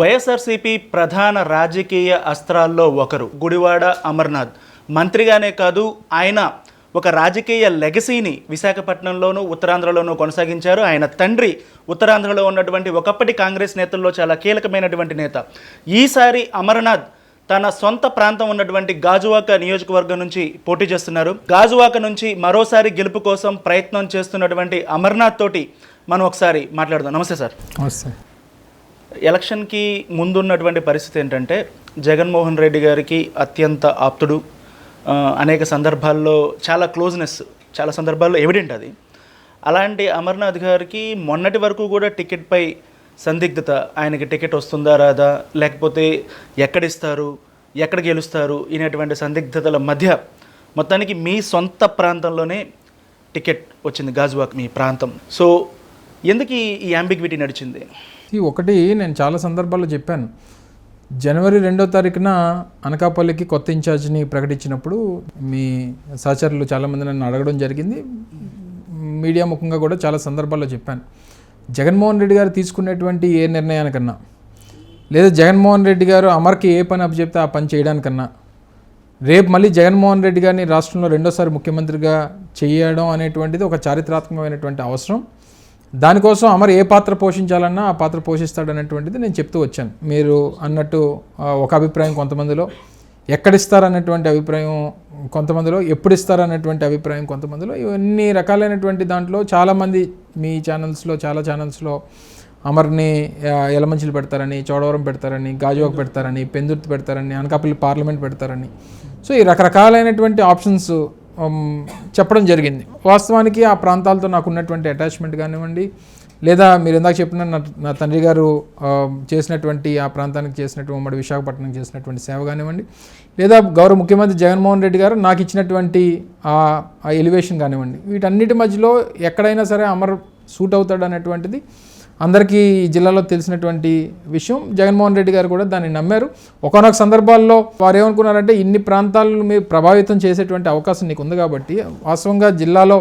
వైఎస్ఆర్సీపీ ప్రధాన రాజకీయ అస్త్రాల్లో ఒకరు గుడివాడ అమర్నాథ్. మంత్రిగానే కాదు, ఆయన ఒక రాజకీయ లెగసీని విశాఖపట్నంలోనూ ఉత్తరాంధ్రలోనూ కొనసాగించారు. ఆయన తండ్రి ఉత్తరాంధ్రలో ఉన్నటువంటి ఒకప్పటి కాంగ్రెస్ నేతల్లో చాలా కీలకమైనటువంటి నేత. ఈసారి అమర్నాథ్ తన సొంత ప్రాంతం ఉన్నటువంటి గాజువాక నియోజకవర్గం నుంచి పోటీ చేస్తున్నారు. గాజువాక నుంచి మరోసారి గెలుపు కోసం ప్రయత్నం చేస్తున్నటువంటి అమర్నాథ్ తోటి మనం ఒకసారి మాట్లాడదాం. నమస్తే సార్. నమస్తే. ఎలక్షన్కి ముందున్నటువంటి పరిస్థితి ఏంటంటే జగన్మోహన్ రెడ్డి గారికి అత్యంత ఆప్తుడు, అనేక సందర్భాల్లో చాలా క్లోజ్నెస్, చాలా సందర్భాల్లో ఎవిడెంట్ అది. అలాంటి అమర్నాథ్ గారికి మొన్నటి వరకు కూడా టికెట్పై సందిగ్ధత, ఆయనకి టికెట్ వస్తుందా రాదా, లేకపోతే ఎక్కడిస్తారు, ఎక్కడ గెలుస్తారు అనేటువంటి సందిగ్ధతల మధ్య మొత్తానికి మీ సొంత ప్రాంతంలోనే టికెట్ వచ్చింది, గాజువాక్ మీ ప్రాంతం. సో ఎందుకు ఈ యాంబిగ్విటీ నడిచింది? ఒకటి నేను చాలా సందర్భాల్లో చెప్పాను. జనవరి 2వ తారీఖున అనకాపల్లికి కొత్త ఇన్ఛార్జిని ప్రకటించినప్పుడు మీ సహచరులు చాలామంది నన్ను అడగడం జరిగింది. మీడియా ముఖంగా కూడా చాలా సందర్భాల్లో చెప్పాను. జగన్మోహన్ రెడ్డి గారు తీసుకునేటువంటి ఏ నిర్ణయానికన్నా, లేదా జగన్మోహన్ రెడ్డి గారు అమర్కి ఏ పని అప్పచెప్తే ఆ పని చేయడానికన్నా, రేపు మళ్ళీ జగన్మోహన్ రెడ్డి గారిని రాష్ట్రంలో రెండోసారి ముఖ్యమంత్రిగా చేయడం అనేటువంటిది ఒక చారిత్రాత్మకమైనటువంటి అవసరం. దానికోసం అమర్ ఏ పాత్ర పోషించాలన్నా ఆ పాత్ర పోషిస్తాడనేటువంటిది నేను చెప్తూ వచ్చాను. మీరు అన్నట్టు ఒక అభిప్రాయం కొంతమందిలో, ఎక్కడిస్తారనేటువంటి అభిప్రాయం కొంతమందిలో, ఎప్పుడు ఇస్తారనేటువంటి అభిప్రాయం కొంతమందిలో, ఇవన్నీ రకాలైనటువంటి దాంట్లో చాలామంది మీ ఛానల్స్లో, చాలా ఛానల్స్లో అమర్ని యలమంచిలు పెడతారని, చోడవరం పెడతారని, గాజువాక్ పెడతారని, పెందుర్తి పెడతారని, అనకాపల్లి పార్లమెంట్ పెడతారని, సో ఈ రకరకాలైనటువంటి ఆప్షన్స్ చెప్పడం జరిగింది. వాస్తవానికి ఆ ప్రాంతాలతో నాకు ఉన్నటువంటి అటాచ్మెంట్ కానివ్వండి, లేదా మీరు ఇందాక చెప్పిన నా తండ్రి గారు చేసినటువంటి ఆ ప్రాంతానికి చేసినటువంటి ఉమ్మడి విశాఖపట్నం చేసినటువంటి సేవ కానివ్వండి, లేదా గౌరవ ముఖ్యమంత్రి జగన్మోహన్ రెడ్డి గారు నాకు ఇచ్చినటువంటి ఆ ఎలివేషన్ కానివ్వండి, వీటన్నిటి మధ్యలో ఎక్కడైనా సరే అమర్ సూట్ అవుతాడు అనేటువంటిది అందరికీ ఈ జిల్లాలో తెలిసినటువంటి విషయం. జగన్మోహన్ రెడ్డి గారు కూడా దాన్ని నమ్మారు. ఒకనొక సందర్భాల్లో వారు ఏమనుకున్నారంటే, ఇన్ని ప్రాంతాలను మీరు ప్రభావితం చేసేటువంటి అవకాశం నీకు ఉంది కాబట్టి వాస్తవంగా జిల్లాలో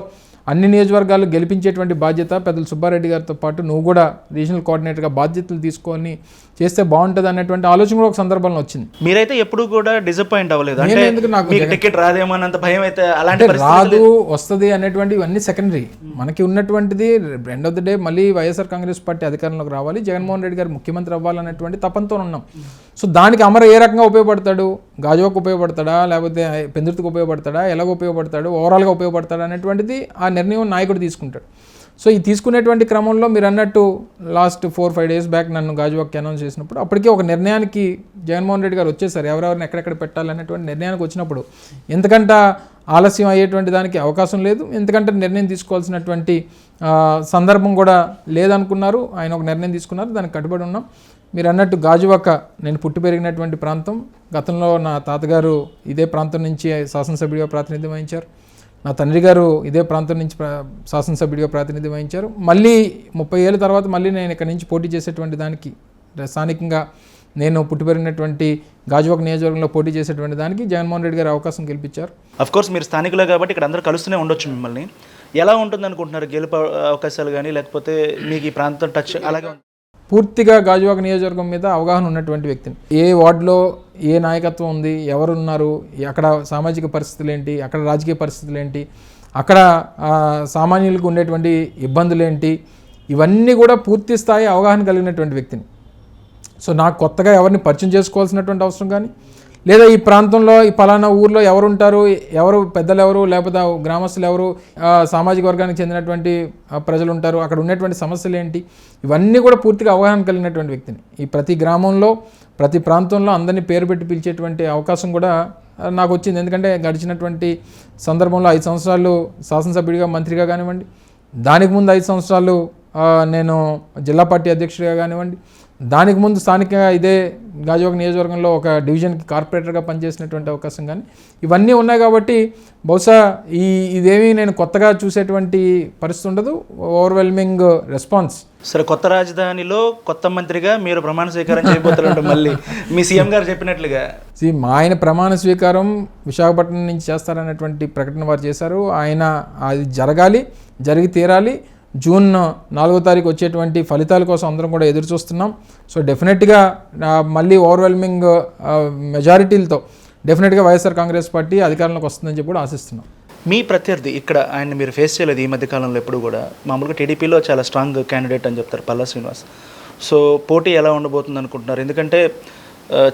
అన్ని నియోజకవర్గాలు గెలిపించేటువంటి బాధ్యత పెద్దలు సుబ్బారెడ్డి గారితో పాటు నువ్వు కూడా రీజనల్ కోఆర్డినేటర్గా బాధ్యతలు తీసుకొని చేస్తే బాగుంటుంది అనేటువంటి ఆలోచన కూడా ఒక సందర్భంలో వచ్చింది. మీరైతే ఎప్పుడు కూడా డిసప్పాయింట్ అవ్వలేదు? ఎందుకు నాకు టికెట్ రాదేమో అన్నంత భయం అయితే అలాంటి రాదు, వస్తుంది అనేటువంటి ఇవన్నీ సెకండరీ. మనకి ఉన్నటువంటిది ఎండ్ ఆఫ్ ద డే మళ్ళీ వైఎస్ఆర్ కాంగ్రెస్ పార్టీ అధికారంలోకి రావాలి, జగన్మోహన్ రెడ్డి గారు ముఖ్యమంత్రి అవ్వాలనేటువంటి తపంతో ఉన్నాం. సో దానికి అమర ఏ రకంగా ఉపయోగపడతాడు, గాజువాకు ఉపయోగపడతాడా, లేకపోతే పెందుర్తికి ఉపయోగపడతాడా, ఎలాగ ఉపయోగపడతాడు, ఓవరాల్గా ఉపయోగపడతాడు అనేటువంటిది ఆ నిర్ణయం నాయకుడు తీసుకుంటాడు. సో ఈ తీసుకునేటువంటి క్రమంలో మీరు అన్నట్టు లాస్ట్ 4-5 డేస్ బ్యాక్ నన్ను గాజువాక్కి అనౌన్స్ చేసినప్పుడు అప్పటికే ఒక నిర్ణయానికి జగన్మోహన్ రెడ్డి గారు వచ్చేసారు. ఎవరెవరిని ఎక్కడెక్కడ పెట్టాలనేటువంటి నిర్ణయానికి వచ్చినప్పుడు ఎంతకంటే ఆలస్యం అయ్యేటువంటి దానికి అవకాశం లేదు, ఎందుకంటే నిర్ణయం తీసుకోవాల్సినటువంటి సందర్భం కూడా లేదనుకున్నారు. ఆయన ఒక నిర్ణయం తీసుకున్నారు, దానికి కట్టుబడి ఉన్నాం. మీరు అన్నట్టు గాజువాక నేను పుట్టి పెరిగినటువంటి ప్రాంతం. గతంలో నా తాతగారు ఇదే ప్రాంతం నుంచి శాసనసభ్యుడిగా ప్రాతినిధ్యం వహించారు. నా తండ్రి గారు ఇదే ప్రాంతం నుంచి శాసనసభ్యుడిగా ప్రాతినిధ్యం వహించారు. మళ్ళీ 30 ఏళ్ళ తర్వాత మళ్ళీ నేను ఇక్కడ నుంచి పోటీ చేసేటువంటి దానికి, స్థానికంగా నేను పుట్టి పెరిగినటువంటి గాజువాక నియోజకవర్గంలో పోటీ చేసేటువంటి దానికి జగన్మోహన్ రెడ్డి గారు అవకాశం కల్పించారు. అఫ్కోర్స్ మీరు స్థానికులే కాబట్టి ఇక్కడ అందరూ కలుస్తూనే ఉండొచ్చు. మిమ్మల్ని ఎలా ఉంటుంది అనుకుంటున్నారు? గెలుపు అవకాశాలు కానీ, లేకపోతే మీకు ఈ ప్రాంతం టచ్ అలాగే పూర్తిగా గాజువాక నియోజకవర్గం మీద అవగాహన ఉన్నటువంటి వ్యక్తిని, ఏ వార్డులో ఏ నాయకత్వం ఉంది, ఎవరున్నారు, అక్కడ సామాజిక పరిస్థితులు ఏంటి, అక్కడ రాజకీయ పరిస్థితులు ఏంటి, అక్కడ సామాన్యులకు ఉండేటువంటి ఇబ్బందులు ఏంటి, ఇవన్నీ కూడా పూర్తి స్థాయి అవగాహన కలిగినటువంటి వ్యక్తిని. సో నాకు కొత్తగా ఎవరిని పరిచయం చేసుకోవాల్సినటువంటి అవసరం కానీ, లేదా ఈ ప్రాంతంలో ఈ పలానా ఊర్లో ఎవరు ఉంటారు, ఎవరు పెద్దలు ఎవరు, లేకపోతే గ్రామస్తులు ఎవరు, సామాజిక వర్గానికి చెందినటువంటి ప్రజలు ఉంటారు, అక్కడ ఉన్నటువంటి సమస్యలు ఏంటి, ఇవన్నీ కూడా పూర్తిగా అవగాహన కలిగినటువంటి వ్యక్తిని. ఈ ప్రతి గ్రామంలో ప్రతి ప్రాంతంలో అందరినీ పేరు పెట్టి పిలిచేటువంటి అవకాశం కూడా నాకు వచ్చింది. ఎందుకంటే గడిచినటువంటి సందర్భంలో 5 సంవత్సరాలు శాసనసభ్యుడిగా, మంత్రిగా కానివ్వండి, దానికి ముందు 5 సంవత్సరాలు నేను జిల్లా పార్టీ అధ్యక్షుడిగా కానివ్వండి, దానికి ముందు స్థానికంగా ఇదే గాజువాక నియోజకవర్గంలో ఒక డివిజన్కి కార్పొరేటర్గా పనిచేసినటువంటి అవకాశం కానీ ఇవన్నీ ఉన్నాయి కాబట్టి బహుశా ఇదేమీ నేను కొత్తగా చూసేటువంటి పరిస్థితి ఉండదు. Overwhelming response. సరే, కొత్త రాజధానిలో కొత్త మంత్రిగా మీరు ప్రమాణ స్వీకారం చేయబోతున్నారు మళ్ళీ మీ సీఎం గారు చెప్పినట్లుగా. ఆయన ప్రమాణ స్వీకారం విశాఖపట్నం నుంచి చేస్తారనేటువంటి ప్రకటన వారు చేశారు. ఆయన అది జరగాలి, జరిగి తీరాలి. జూన్ 4వ తారీఖు వచ్చేటువంటి ఫలితాల కోసం అందరం కూడా ఎదురు చూస్తున్నాం. సో డెఫినెట్గా మళ్ళీ ఓవర్వెల్మింగ్ మెజారిటీలతో డెఫినెట్గా వైఎస్ఆర్ కాంగ్రెస్ పార్టీ అధికారంలోకి వస్తుందని చెప్పి కూడా ఆశిస్తున్నాం. మీ ప్రత్యర్థి ఇక్కడ ఆయన మీరు ఫేస్ చేయలేదు ఈ మధ్యకాలంలో ఎప్పుడు కూడా. మామూలుగా టీడీపీలో చాలా స్ట్రాంగ్ క్యాండిడేట్ అని చెప్తారు పల్లా శ్రీనివాస్. సో పోటీ ఎలా ఉండబోతుంది అనుకుంటున్నారు? ఎందుకంటే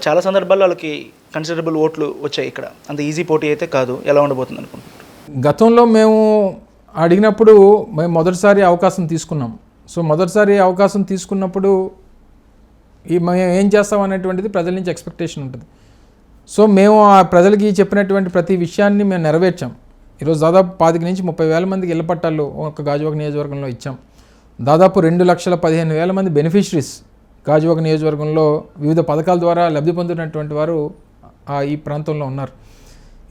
చాలా సందర్భాల్లో వాళ్ళకి కన్సిడరబుల్ ఓట్లు వచ్చాయి ఇక్కడ. అంత ఈజీ పోటీ అయితే కాదు. ఎలా ఉండబోతుంది అనుకుంటున్నారు? గతంలో మేము అడిగినప్పుడు మేము మొదటిసారి అవకాశం తీసుకున్నాం. సో మొదటిసారి అవకాశం తీసుకున్నప్పుడు మేము ఏం చేస్తాం అనేటువంటిది ప్రజల నుంచి ఎక్స్పెక్టేషన్ ఉంటుంది. సో మేము ఆ ప్రజలకి చెప్పినటువంటి ప్రతి విషయాన్ని మేము నెరవేర్చాం. ఈరోజు దాదాపు 25 నుంచి 30,000 మందికి ఇళ్ల పట్టాలు ఒక గాజువాక నియోజకవర్గంలో ఇచ్చాం. దాదాపు 2,15,000 మంది బెనిఫిషరీస్ గాజువాక నియోజకవర్గంలో వివిధ పథకాల ద్వారా లబ్ధి పొందినటువంటి వారు ఈ ప్రాంతంలో ఉన్నారు.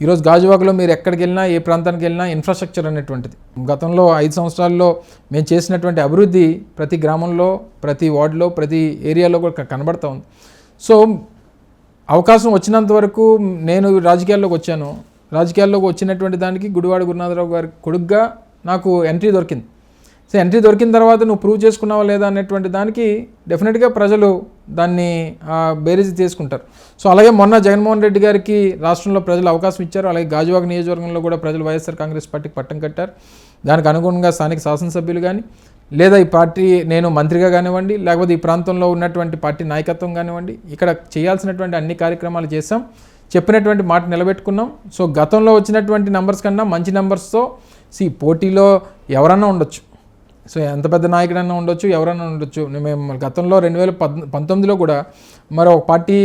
ఈరోజు గాజువాకలో మీరు ఎక్కడికి వెళ్ళినా ఏ ప్రాంతానికి వెళ్ళినా ఇన్ఫ్రాస్ట్రక్చర్ అనేటువంటిది గతంలో 5 సంవత్సరాల్లో మేము చేసినటువంటి అభివృద్ధి ప్రతి గ్రామంలో, ప్రతి వార్డులో, ప్రతి ఏరియాలో కూడా కనబడతా ఉంది. సో అవకాశం వచ్చినంత వరకు నేను రాజకీయాల్లోకి వచ్చాను. రాజకీయాల్లోకి వచ్చినటువంటి దానికి గుడివాడ గురునాథరావు గారి కొడుగ్గా నాకు ఎంట్రీ దొరికింది. సో ఎంట్రీ దొరికిన తర్వాత నువ్వు ప్రూవ్ చేసుకున్నావా లేదా అనేటువంటి దానికి డెఫినెట్గా ప్రజలు దాన్ని బేరీజ్ తీసుకుంటారు. సో అలాగే మొన్న జగన్మోహన్ రెడ్డి గారికి రాష్ట్రంలో ప్రజలు అవకాశం ఇచ్చారు. అలాగే గాజువాక నియోజకవర్గంలో కూడా ప్రజలు వైఎస్ఆర్ కాంగ్రెస్ పార్టీకి పట్టం కట్టారు. దానికి అనుగుణంగా స్థానిక శాసనసభ్యులు కానీ, లేదా ఈ పార్టీ నేను మంత్రిగా కానివ్వండి, లేకపోతే ఈ ప్రాంతంలో ఉన్నటువంటి పార్టీ నాయకత్వం కానివ్వండి, ఇక్కడ చేయాల్సినటువంటి అన్ని కార్యక్రమాలు చేసాం. చెప్పినటువంటి మాట నిలబెట్టుకున్నాం. సో గతంలో వచ్చినటువంటి నెంబర్స్ కన్నా మంచి నెంబర్స్తో పోటీలో ఎవరన్నా ఉండొచ్చు. సో ఎంత పెద్ద నాయకుడన్నా ఉండొచ్చు, ఎవరన్నా ఉండొచ్చు. మేము గతంలో 2019లో కూడా మరో పార్టీ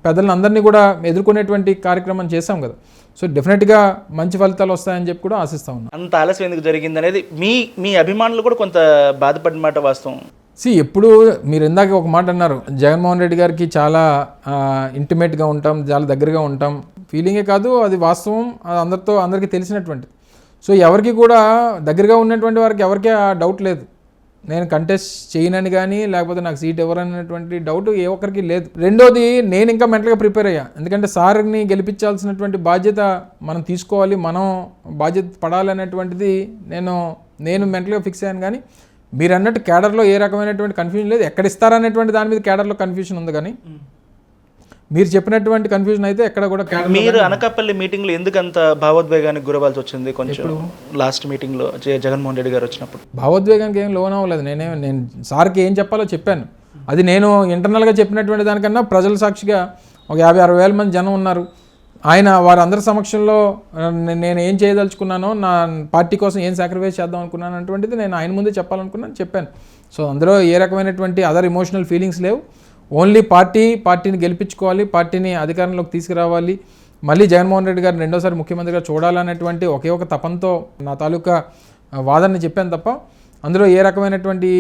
పెద్దలను అందరినీ కూడా ఎదుర్కొనేటువంటి కార్యక్రమం చేశాం కదా. సో డెఫినెట్గా మంచి ఫలితాలు వస్తాయని చెప్పి కూడా ఆశిస్తా ఉన్నాం. అంత ఆలస్యం ఎందుకు జరిగింది అనేది మీ అభిమానులు కూడా కొంత బాధపడిన మాట వాస్తవం. ఎప్పుడు మీరు ఇందాక ఒక మాట అన్నారు, జగన్మోహన్ రెడ్డి గారికి చాలా ఇంటిమేట్గా ఉంటాం, చాలా దగ్గరగా ఉంటాం. ఫీలింగే కాదు, అది వాస్తవం. అది అందరికీ తెలిసినటువంటిది. సో ఎవరికి కూడా దగ్గరగా ఉన్నటువంటి వారికి ఎవరికీ ఆ డౌట్ లేదు. నేను కంటెస్ట్ చేయనని కానీ, లేకపోతే నాకు సీట్ ఎవరనేటువంటి డౌట్ ఏ ఒక్కరికి లేదు. రెండోది, నేను ఇంకా మెంటల్గా ప్రిపేర్ అయ్యా. ఎందుకంటే సార్ని గెలిపించాల్సినటువంటి బాధ్యత మనం తీసుకోవాలి, మనం బాధ్యత పడాలనేటువంటిది నేను మెంటల్గా ఫిక్స్ అయ్యాను. కానీ మీరు అన్నట్టు కేడర్లో ఏ రకమైనటువంటి కన్ఫ్యూజన్ లేదు. ఎక్కడ ఇస్తారనేటువంటి దాని మీద కేడర్లో కన్ఫ్యూజన్ ఉంది. కానీ మీరు చెప్పినటువంటి కన్ఫ్యూజన్ అయితే ఎక్కడ కూడా. మీరు అనకాపల్లి మీటింగ్లో ఎందుకు అంత భావోద్వేగానికి గురవాల్సి వచ్చింది? కొంచెం లాస్ట్ మీటింగ్లో జగన్మోహన్ రెడ్డి గారు వచ్చినప్పుడు భావోద్వేగానికి ఏం లోన్ అవ్వలేదు. నేను సార్కి ఏం చెప్పాలో చెప్పాను. అది నేను ఇంటర్నల్గా చెప్పినటువంటి దానికన్నా ప్రజల సాక్షిగా ఒక 50-60 వేల మంది జనం ఉన్నారు. వారందరి సమక్షంలో నేను ఏం చేయదలుచుకున్నానో, నా పార్టీ కోసం ఏం సాక్రిఫైస్ చేద్దాం అనుకున్నాను అటువంటిది నేను ఆయన ముందే చెప్పాను. సో అందులో ఏ రకమైనటువంటి అదర్ ఎమోషనల్ ఫీలింగ్స్ లేవు. ఓన్లీ పార్టీని గెలిపించుకోవాలి, పార్టీని అధికారంలోకి తీసుకురావాలి, మళ్ళీ జగన్మోహన్ రెడ్డి గారిని రెండోసారి ముఖ్యమంత్రిగా చూడాలనేటువంటి ఒకే ఒక తపంతో నా తాలూకా వాదనని చెప్పాను తప్ప అందులో ఏ రకమైనటువంటి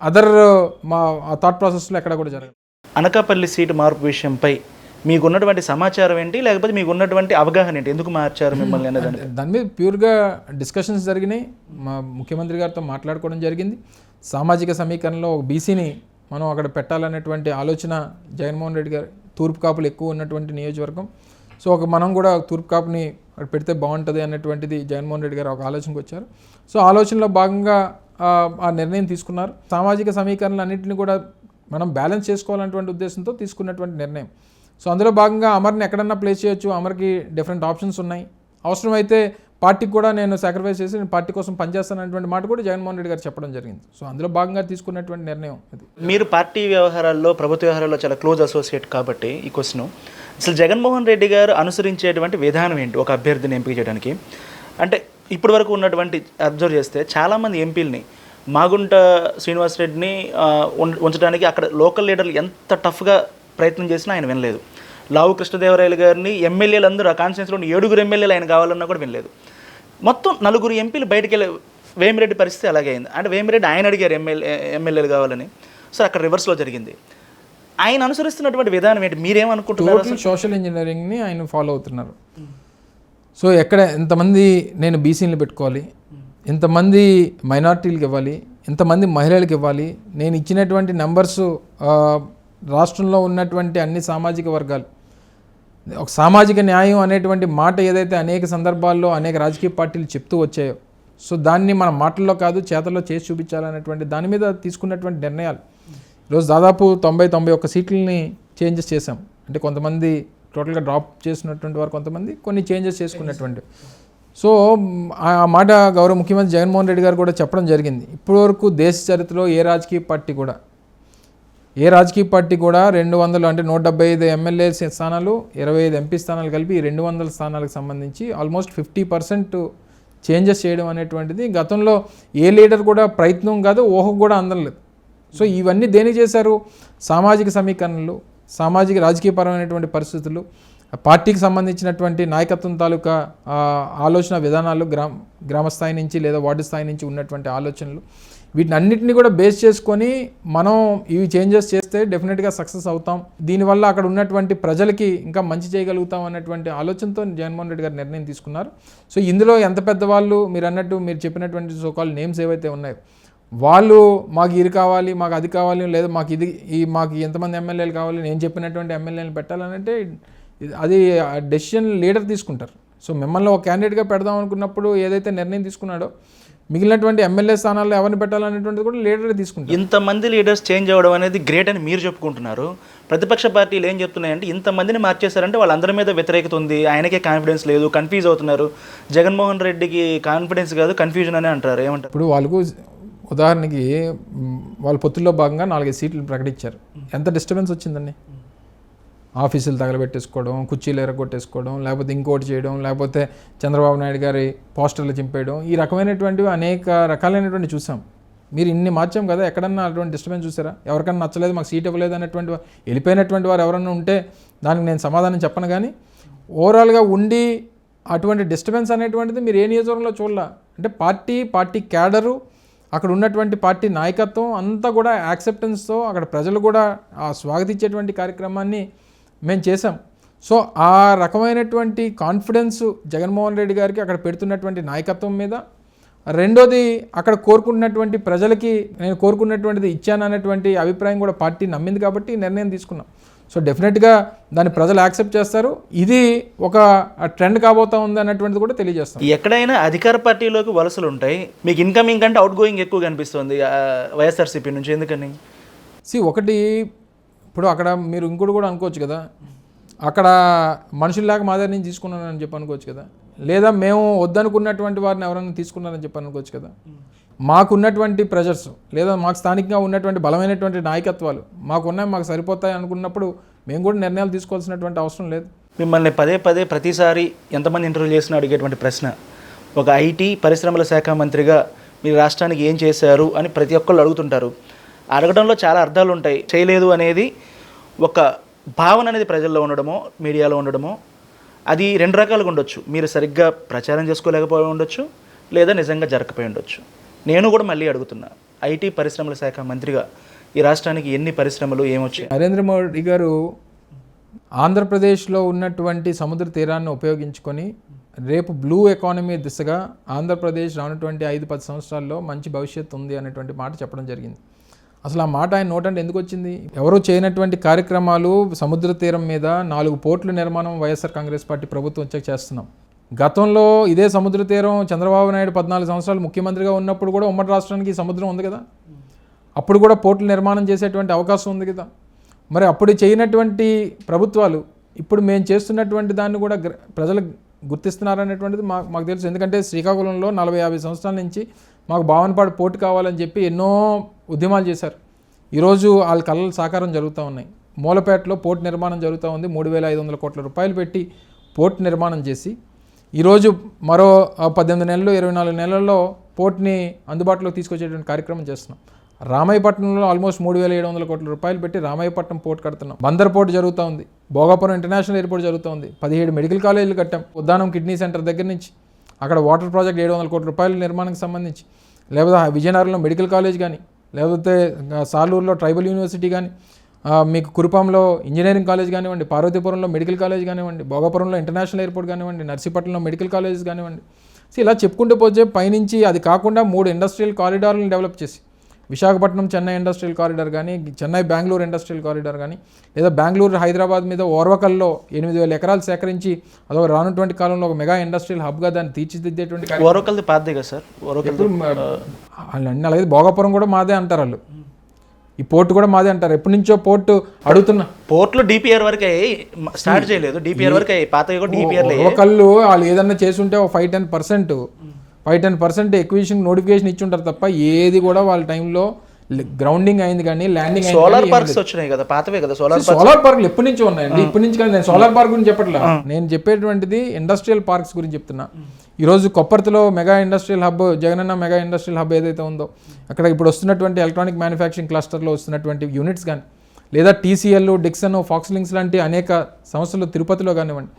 అదర్ మా థాట్ ప్రాసెస్లో ఎక్కడ కూడా జరగదు. అనకాపల్లి సీటు మార్పు విషయంపై మీకున్నటువంటి సమాచారం ఏంటి, లేకపోతే మీకున్నటువంటి అవగాహన ఏంటి? ఎందుకు మార్చారు మిమ్మల్ని అనేది దాని మీద ప్యూర్గా డిస్కషన్స్ జరిగినాయి. మా ముఖ్యమంత్రి గారితో మాట్లాడుకోవడం జరిగింది. సామాజిక సమీకరణలో ఒక బీసీని మనం అక్కడ పెట్టాలనేటువంటి ఆలోచన జగన్మోహన్ రెడ్డి గారు. తూర్పు కాపులు ఎక్కువ ఉన్నటువంటి నియోజకవర్గం. సో మనం కూడా తూర్పు కాపుని అక్కడ పెడితే బాగుంటుంది అన్నటువంటిది జగన్మోహన్ రెడ్డి గారు ఒక ఆలోచనకు వచ్చారు. సో ఆలోచనలో భాగంగా ఆ నిర్ణయం తీసుకున్నారు. సామాజిక సమీకరణలు అన్నింటినీ కూడా మనం బ్యాలెన్స్ చేసుకోవాలనేటువంటి ఉద్దేశంతో తీసుకున్నటువంటి నిర్ణయం. సో అందులో భాగంగా అమర్ని ఎక్కడన్నా ప్లేస్ చేయొచ్చు. అమర్కి డిఫరెంట్ ఆప్షన్స్ ఉన్నాయి. అవసరమైతే పార్టీకి కూడా నేను సాక్రిఫైస్ చేసి నేను పార్టీ కోసం పనిచేస్తానటువంటి మాట కూడా జగన్మోహన్ రెడ్డి గారు చెప్పడం జరిగింది. సో అందులో భాగంగా తీసుకున్నటువంటి నిర్ణయం అది. మీరు పార్టీ వ్యవహారాల్లో, ప్రభుత్వ వ్యవహారాల్లో చాలా క్లోజ్ అసోసియేట్ కాబట్టి ఈ క్వశ్చన్, అసలు జగన్మోహన్ రెడ్డి గారు అనుసరించేటువంటి విధానం ఏంటి ఒక అభ్యర్థిని ఎంపిక చేయడానికి? అంటే ఇప్పటి వరకు ఉన్నటువంటి అబ్జర్వ్ చేస్తే చాలామంది ఎంపీలని, మాగుంట శ్రీనివాసరెడ్డిని ఉంచడానికి అక్కడ లోకల్ లీడర్లు ఎంత టఫ్గా ప్రయత్నం చేసినా ఆయన వినలేదు. లావు కృష్ణదేవరాయలు గారిని ఎమ్మెల్యేలు అందరూ ఆ కాన్స్టిట్యూన్సీలో 7 ఎమ్మెల్యేలు ఆయన కావాలన్నా కూడా వినలేదు. మొత్తం 4 ఎంపీలు బయటికి వెళ్ళే వేమిరెడ్డి పరిస్థితి అలాగే అయింది. అంటే వేమిరెడ్డి ఆయన అడిగారు ఎమ్మెల్యేలు కావాలని. సో అక్కడ రివర్స్లో జరిగింది. ఆయన అనుసరిస్తున్నటువంటి విధానం ఏంటి? మీరేమనుకుంటున్నారు? సోషల్ ఇంజనీరింగ్ని ఆయన ఫాలో అవుతున్నారు. సో ఎక్కడ ఇంతమంది నేను బీసీలు పెట్టుకోవాలి, ఇంతమంది మైనారిటీలకు ఇవ్వాలి, ఇంతమంది మహిళలకు ఇవ్వాలి, నేను ఇచ్చినటువంటి నెంబర్స్ రాష్ట్రంలో ఉన్నటువంటి అన్ని సామాజిక వర్గాలు, ఒక సామాజిక న్యాయం అనేటువంటి మాట ఏదైతే అనేక సందర్భాల్లో అనేక రాజకీయ పార్టీలు చెప్తూ వచ్చాయో, సో దాన్ని మన మాటల్లో కాదు చేతల్లో చేసి చూపించాలనేటువంటి దాని మీద తీసుకున్నటువంటి నిర్ణయాలు. ఈరోజు దాదాపు 91 సీట్లని చేంజెస్ చేశాం. అంటే కొంతమంది టోటల్గా డ్రాప్ చేసినటువంటి వారు, కొంతమంది కొన్ని చేంజెస్ చేసుకున్నటువంటి. సో ఆ మాట గౌరవ ముఖ్యమంత్రి జగన్మోహన్ రెడ్డి గారు కూడా చెప్పడం జరిగింది. ఇప్పటివరకు దేశ చరిత్రలో ఏ రాజకీయ పార్టీ కూడా 200 అంటే 175 ఎమ్మెల్యే స్థానాలు, 25 ఎంపీ స్థానాలు కలిపి ఈ 200 స్థానాలకు సంబంధించి ఆల్మోస్ట్ 50% చేంజెస్ చేయడం అనేటువంటిది గతంలో ఏ లీడర్ కూడా ప్రయత్నం కాదు, ఊహకు కూడా అందలేదు. సో ఇవన్నీ దేనికి చేశారు? సామాజిక సమీకరణలు, సామాజిక రాజకీయపరమైనటువంటి పరిస్థితులు, పార్టీకి సంబంధించినటువంటి నాయకత్వం తాలూకా ఆలోచన విధానాలు, గ్రామ స్థాయి నుంచి లేదా వార్డు స్థాయి నుంచి ఉన్నటువంటి ఆలోచనలు, వీటిని అన్నింటినీ కూడా బేస్ చేసుకొని మనం ఇవి చేంజెస్ చేస్తే డెఫినెట్గా సక్సెస్ అవుతాం, దీనివల్ల అక్కడ ఉన్నటువంటి ప్రజలకి ఇంకా మంచి చేయగలుగుతాం అన్నటువంటి ఆలోచనతో జగన్మోహన్ రెడ్డి గారు నిర్ణయం తీసుకున్నారు. సో ఇందులో ఎంత పెద్దవాళ్ళు మీరు చెప్పినటువంటి సోకాల్ నేమ్స్ ఏవైతే ఉన్నాయో వాళ్ళు మాకు ఇది కావాలి, మాకు అది కావాలి, లేదా మాకు ఎంతమంది ఎమ్మెల్యేలు కావాలి, నేను చెప్పినటువంటి ఎమ్మెల్యేలు పెట్టాలనంటే అది డెసిషన్ లీడర్ తీసుకుంటారు. సో మిమ్మల్ని ఒక క్యాండిడేట్గా పెడదాం అనుకున్నప్పుడు ఏదైతే నిర్ణయం తీసుకున్నాడో మిగిలినటువంటి ఎమ్మెల్యే స్థానాల్లో ఎవరిని పెట్టాలనేటువంటిది కూడా లీడరే తీసుకుంటారు. ఇంతమంది లీడర్స్ చేంజ్ అవ్వడం అనేది గ్రేట్ అని మీరు చెప్పుకుంటున్నారు. ప్రతిపక్ష పార్టీలు ఏం చెప్తున్నాయంటే ఇంతమందిని మార్చేశారంటే వాళ్ళందరి మీద వ్యతిరేకత ఉంది, ఆయనకే కాన్ఫిడెన్స్ లేదు, కన్ఫ్యూజ్ అవుతున్నారు, జగన్మోహన్ రెడ్డికి కాన్ఫిడెన్స్ కాదు కన్ఫ్యూజన్ అని అంటారు. ఏమంటారు? ఇప్పుడు వాళ్ళకు ఉదాహరణకి వాళ్ళ పొత్తుల్లో భాగంగా 4 సీట్లు ప్రకటించారు. ఎంత డిస్టర్బెన్స్ వచ్చిందండి? ఆఫీసులు తగలబెట్టేసుకోవడం, కుర్చీలు ఎరగొట్టేసుకోవడం, లేకపోతే ఇంకోటి చేయడం, లేకపోతే చంద్రబాబు నాయుడు గారి పోస్టర్లు చింపేయడం, ఈ రకమైనటువంటివి అనేక రకాలైనటువంటి చూసాం. మీరు ఇన్ని మార్చాం కదా, ఎక్కడన్నా అటువంటి డిస్టర్బెన్స్ చూసారా? ఎవరికన్నా నచ్చలేదు, మాకు సీట్ ఇవ్వలేదు అన్నటువంటి వెళ్ళిపోయినటువంటి వారు ఎవరన్నా ఉంటే దానికి నేను సమాధానం చెప్పను. కానీ ఓవరాల్గా ఉండి అటువంటి డిస్టర్బెన్స్ అనేటువంటిది మీరు ఏ నియోజకవర్గంలో చూడాల. అంటే పార్టీ క్యాడరు, అక్కడ ఉన్నటువంటి పార్టీ నాయకత్వం అంతా కూడా యాక్సెప్టెన్స్తో అక్కడ ప్రజలు కూడా స్వాగతించేటువంటి కార్యక్రమాన్ని మేము చేసాం. సో ఆ రకమైనటువంటి కాన్ఫిడెన్స్ జగన్మోహన్ రెడ్డి గారికి అక్కడ పెడుతున్నటువంటి నాయకత్వం మీద, రెండోది అక్కడ కోరుకున్నటువంటి ప్రజలకి నేను కోరుకున్నటువంటిది ఇచ్చాననేటువంటి అభిప్రాయం కూడా పార్టీ నమ్మింది కాబట్టి నిర్ణయం తీసుకున్నాం. సో డెఫినెట్గా దాన్ని ప్రజలు యాక్సెప్ట్ చేస్తారు. ఇది ఒక ట్రెండ్ కాబోతా ఉంది అన్నటువంటిది కూడా తెలియజేస్తాం. ఎక్కడైనా అధికార పార్టీలోకి వలసలు ఉంటాయి, మీకు ఇన్కమింగ్ కంటే అవుట్ గోయింగ్ ఎక్కువ కనిపిస్తుంది వైఎస్ఆర్సీపీ నుంచి, ఎందుకని? ఒకటి ఇప్పుడు అక్కడ మీరు ఇంకోటి కూడా అనుకోవచ్చు కదా, అక్కడ మనుషులు లేక మా దగ్గర నుంచి తీసుకున్నానని చెప్పి అనుకోవచ్చు కదా, లేదా మేము వద్దనుకున్నటువంటి వారిని ఎవరైనా తీసుకున్నారని చెప్పి అనుకోవచ్చు కదా. మాకున్నటువంటి ప్రెజర్స్ లేదా మాకు స్థానికంగా ఉన్నటువంటి బలమైనటువంటి నాయకత్వాలు మాకు సరిపోతాయి అనుకున్నప్పుడు మేము కూడా నిర్ణయాలు తీసుకోవాల్సినటువంటి అవసరం లేదు. మిమ్మల్ని పదే ప్రతిసారి ఎంతమంది ఇంటర్వ్యూ చేసినా అడిగేటువంటి ప్రశ్న, ఒక ఐటీ పరిశ్రమల శాఖ మంత్రిగా మీరు రాష్ట్రానికి ఏం చేశారు అని ప్రతి ఒక్కళ్ళు అడుగుతుంటారు. అడగడంలో చాలా అర్థాలు ఉంటాయి. చేయలేదు అనేది ఒక భావన అనేది ప్రజల్లో ఉండడమో మీడియాలో ఉండడమో, అది 2 రకాలుగా ఉండొచ్చు. మీరు సరిగ్గా ప్రచారం చేసుకోలేకపోయి ఉండొచ్చు, లేదా నిజంగా జరగకపోయి ఉండొచ్చు. నేను కూడా మళ్ళీ అడుగుతున్నా, ఐటీ పరిశ్రమల శాఖ మంత్రిగా ఈ రాష్ట్రానికి ఎన్ని పరిశ్రమలు ఏమొచ్చాయి? నరేంద్ర మోడీ గారు ఆంధ్రప్రదేశ్లో ఉన్నటువంటి సముద్ర తీరాన్ని ఉపయోగించుకొని రేపు బ్లూ ఎకానమీ దిశగా ఆంధ్రప్రదేశ్ రానటువంటి 5-10 సంవత్సరాల్లో మంచి భవిష్యత్తు ఉంది అనేటువంటి మాట చెప్పడం జరిగింది. అసలు ఆ మాట ఆయన నోటంటే ఎందుకు వచ్చింది? ఎవరో చేయనటువంటి కార్యక్రమాలు, సముద్ర తీరం మీద 4 పోర్టుల నిర్మాణం వైఎస్ఆర్ కాంగ్రెస్ పార్టీ ప్రభుత్వం వచ్చాక చేస్తున్నాం. గతంలో ఇదే సముద్ర తీరం చంద్రబాబు నాయుడు 14 సంవత్సరాలు ముఖ్యమంత్రిగా ఉన్నప్పుడు కూడా ఉమ్మడి రాష్ట్రానికి సముద్రం ఉంది కదా, అప్పుడు కూడా పోర్టులు నిర్మాణం చేసేటువంటి అవకాశం ఉంది కదా. మరి అప్పుడు చేయనటువంటి ప్రభుత్వాలు ఇప్పుడు మేము చేస్తున్నటువంటి దాన్ని కూడా ప్రజలు గుర్తిస్తున్నారనేటువంటిది మాకు తెలుసు. ఎందుకంటే శ్రీకాకుళంలో 40-50 సంవత్సరాల నుంచి మాకు భావనపాడు పోర్టు కావాలని చెప్పి ఎన్నో ఉద్యమాలు చేశారు. ఈరోజు వాళ్ళ కళలు సాకారం జరుగుతూ ఉన్నాయి. మూలపేటలో పోర్టు నిర్మాణం జరుగుతూ ఉంది. 3,500 కోట్ల రూపాయలు పెట్టి పోర్టు నిర్మాణం చేసి ఈరోజు మరో 18 నెలలు 24 నెలల్లో పోర్ట్ని అందుబాటులోకి తీసుకొచ్చేటువంటి కార్యక్రమం చేస్తున్నాం. రామాయపట్నంలో ఆల్మోస్ట్ 3,700 కోట్ల రూపాయలు పెట్టి రామాయపట్నం పోర్ట్ కడుతున్నాం. బందర్ పోర్ట్ జరుగుతూ ఉంది. భోగాపురం ఇంటర్నేషనల్ ఎయిర్పోర్ట్ జరుగుతూ ఉంది. 17 మెడికల్ కాలేజీలు కట్టాం. ఉద్దానం కిడ్నీ సెంటర్ దగ్గర నుంచి అక్కడ వాటర్ ప్రాజెక్ట్ 700 కోట్ల రూపాయల నిర్మాణానికి సంబంధించి, లేకపోతే విజయనగరంలో మెడికల్ కాలేజ్ కానీ, లేకపోతే సాలూరులో ట్రైబల్ యూనివర్సిటీ కానీ, మీకు కురుపాంలో ఇంజనీరింగ్ కాలేజ్ కానివ్వండి, పార్వతీపురంలో మెడికల్ కాలేజ్ కానివ్వండి, భోగాపురంలో ఇంటర్నేషనల్ ఎయిర్పోర్ట్ కానివ్వండి, నర్సీపట్నంలో మెడికల్ కాలేజెస్ కానివ్వండి. సో ఇలా చెప్పుకుంటూ పోతే పైనుంచి అది కాకుండా 3 ఇండస్ట్రియల్ కారిడార్లను డెవలప్ చేసి విశాఖపట్నం చెన్నై ఇండస్ట్రియల్ కారిడార్ కానీ, చెన్నై బెంగళూరు ఇండస్ట్రియల్ కారిడార్ కానీ, లేదా బెంగళూరు హైదరాబాద్ మీద ఓర్వకల్లో 8,000 ఎకరాలు సేకరించి అదొక రానున్నటువంటి కాలంలో ఒక మెగా ఇండస్ట్రియల్ హబ్గా దాన్ని తీర్చిదిద్దేటువంటి ఓరకల్ది పాతదే కదా సార్, ఓరకల్ అన్నీ అలాగే భోగాపురం కూడా మాదే అంటారు వాళ్ళు, ఈ పోర్టు కూడా మాదే అంటారు. ఎప్పటి నుంచో పోర్టు అడుగుతున్నా, పోర్ట్లు డిపిఆర్ వరకే స్టార్ట్ చేయలేదు, డిపిఆర్ వరకే పాతగా కూడా డిపిఆర్ ఓర్వకల్లు వాళ్ళు ఏదన్నా చేసుంటే ఒక 5-10% ఎక్విజిషన్ నోటిఫికేషన్ ఇచ్చి ఉంటారు తప్ప ఏది కూడా వాళ్ళ టైంలో గ్రౌండింగ్ అయింది కానీ ల్యాండింగ్ అయింది. సోలార్ పార్క్స్ వచ్చినాయి కదా, పాతవే కదా సోలార్ పార్క్లు ఎప్పటి నుంచో ఉన్నాయండి, ఇప్పటి నుంచి కానీ నేను సోలార్ పార్క్ గురించి చెప్పట్లా, నేను చెప్పేటువంటిది ఇండస్ట్రియల్ పార్క్స్ గురించి చెప్తున్నా. ఈరోజు కొప్పర్తిలో mega industrial hub, Jagananna mega industrial hub ఏదైతే ఉందో అక్కడ ఇప్పుడు వస్తున్నటువంటి ఎలక్ట్రానిక్ మ్యానుఫ్యాక్చరింగ్ క్లస్టర్లో వస్తున్నటువంటి యూనిట్స్ కానీ, లేదా టీసీఎల్, డిక్సన్, ఫాక్స్లింక్స్ లాంటి అనేక సంస్థలు తిరుపతిలో కానివ్వండి.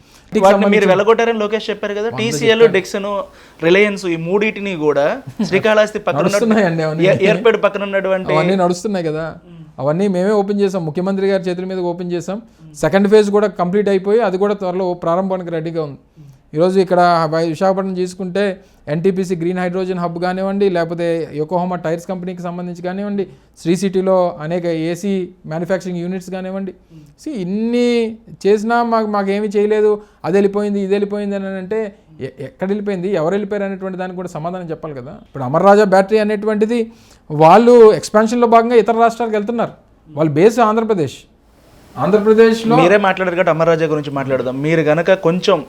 మీరు వెళ్ళగొట్టారని లోకేష్ చెప్పారు కదా, టీసీఎల్, డిక్సన్, రిలయన్స్ ఈ మూడింటిని కూడా శ్రీకాళహస్తి పక్కన, ఎయిర్పోర్ట్ పక్కన ఉన్నటువంటి అవన్నీ నడుస్తున్నాయి కదా, అవన్నీ మేమే ఓపెన్ చేసాం, ముఖ్యమంత్రి గారి చేతుల మీద ఓపెన్ చేసాం. సెకండ్ ఫేజ్ కూడా కంప్లీట్ అయిపోయి అది కూడా త్వరలో ప్రారంభానికి రెడీగా ఉంది. ఈరోజు ఇక్కడ విశాఖపట్నం తీసుకుంటే ఎన్టీపీసీ గ్రీన్ హైడ్రోజన్ హబ్ కానివ్వండి, లేకపోతే యోకోహామా టైర్స్ కంపెనీకి సంబంధించి కానివ్వండి, శ్రీ సిటీలో అనేక ఏసీ మ్యానుఫ్యాక్చరింగ్ యూనిట్స్ కానివ్వండి. ఇన్ని చేసినా మాకేమీ చేయలేదు, అది వెళ్ళిపోయింది ఇది వెళ్ళిపోయింది అని అంటే ఎక్కడ వెళ్ళిపోయింది, ఎవరు వెళ్ళిపోయారు అనేటువంటి దానికి కూడా సమాధానం చెప్పాలి కదా. ఇప్పుడు అమర్ రాజా బ్యాటరీ అనేటువంటిది వాళ్ళు ఎక్స్పాన్షన్లో భాగంగా ఇతర రాష్ట్రాలకు వెళ్తున్నారు, వాళ్ళ బేస్ ఆంధ్రప్రదేశ్లో. మీరే మాట్లాడారు కాబట్టి అమర్ రాజా గురించి మాట్లాడదాం. మీరు కనుక కొంచెం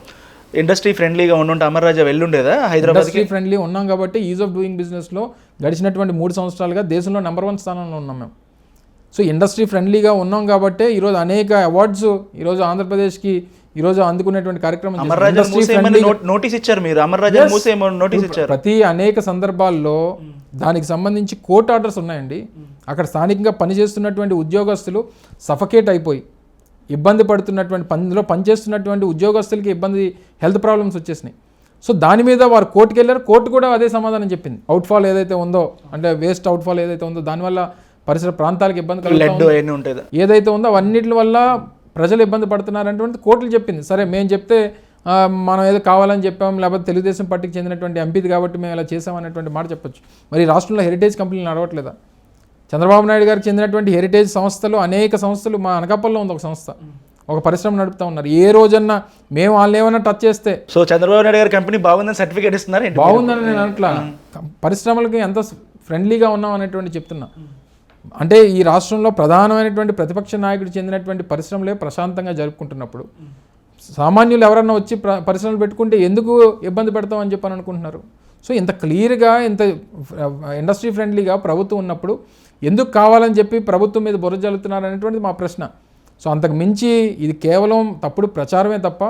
ఇండస్ట్రీ ఫ్రెండ్లీగా ఉండుంటే అమర్ రాజా వెళ్ళుండేదా హైదరాబాద్? ఇండస్ట్రీ ఫ్రెండ్లీ ఉన్నాం కాబట్టి ఈజ్ ఆఫ్ డూయింగ్ బిజినెస్లో గడిచినటువంటి 3 సంవత్సరాలుగా దేశంలో నెంబర్ 1 స్థానంలో ఉన్నాం మేము. సో ఇండస్ట్రీ ఫ్రెండ్లీగా ఉన్నాం కాబట్టి ఈరోజు అనేక అవార్డ్స్ ఈరోజు ఆంధ్రప్రదేశ్కి ఈరోజు అందుకునేటువంటి కార్యక్రమం. నోటీస్ ఇచ్చారు మీరు, అమర్ రాజా నోటీస్ ఇచ్చారు. ప్రతి అనేక సందర్భాల్లో దానికి సంబంధించి కోర్టు ఆర్డర్స్ ఉన్నాయండి. అక్కడ స్థానికంగా పనిచేస్తున్నటువంటి ఉద్యోగస్తులు సఫకేట్ అయిపోయి ఇబ్బంది పడుతున్నటువంటి పనిలో పనిచేస్తున్నటువంటి ఉద్యోగస్తులకి ఇబ్బంది, హెల్త్ ప్రాబ్లమ్స్ వచ్చేసినాయి. సో దాని మీద వారు కోర్టుకు వెళ్ళారు, కోర్టు కూడా అదే సమాధానం చెప్పింది. అవుట్ఫాల్ ఏదైతే ఉందో, అంటే వేస్ట్ అవుట్ఫాల్ ఏదైతే ఉందో దానివల్ల పరిసర ప్రాంతాలకు ఇబ్బంది కలుగుతుంది, ఏదైతే ఉందో అవన్నిటి వల్ల ప్రజలు ఇబ్బంది పడుతున్నారనేటువంటి కోర్టులు చెప్పింది. సరే మేము చెప్తే మనం ఏదో కావాలని చెప్పాం, లేకపోతే తెలుగుదేశం పార్టీకి చెందినటువంటి ఎంపీది కాబట్టి మేము ఇలా చేసామనేటువంటి మాట చెప్పొచ్చు. మరి రాష్ట్రంలో హెరిటేజ్ కంపెనీలు నడవట్లేదా? చంద్రబాబు నాయుడు గారికి చెందినటువంటి హెరిటేజ్ సంస్థలు, అనేక సంస్థలు, మా అనకాపల్లిలో ఉంది ఒక సంస్థ, ఒక పరిశ్రమ నడుపుతూ ఉన్నారు. ఏ రోజన్నా మేము వాళ్ళని ఏమైనా టచ్ చేస్తే సో చంద్రబాబు నాయుడు గారి కంపెనీ బాగుందని సర్టిఫికేట్ ఇస్తున్నారు. బాగుందని నేను అట్లా పరిశ్రమలకి ఎంత ఫ్రెండ్లీగా ఉన్నాం అనేటువంటి చెప్తున్నా. అంటే ఈ రాష్ట్రంలో ప్రధానమైనటువంటి ప్రతిపక్ష నాయకుడు చెందినటువంటి పరిశ్రమలే ప్రశాంతంగా జరుపుకుంటున్నప్పుడు సామాన్యులు ఎవరన్నా వచ్చి పరిశ్రమలు పెట్టుకుంటే ఎందుకు ఇబ్బంది పెడతామని చెప్పని అనుకుంటున్నారు. సో ఇంత క్లియర్గా, ఇంత ఇండస్ట్రీ ఫ్రెండ్లీగా ప్రభుత్వం ఉన్నప్పుడు ఎందుకు కావాలని చెప్పి ప్రభుత్వం మీద బుర్ర జల్లుతున్నారు అనేటువంటిది మా ప్రశ్న. సో అంతకు మించి ఇది కేవలం తప్పుడు ప్రచారమే తప్ప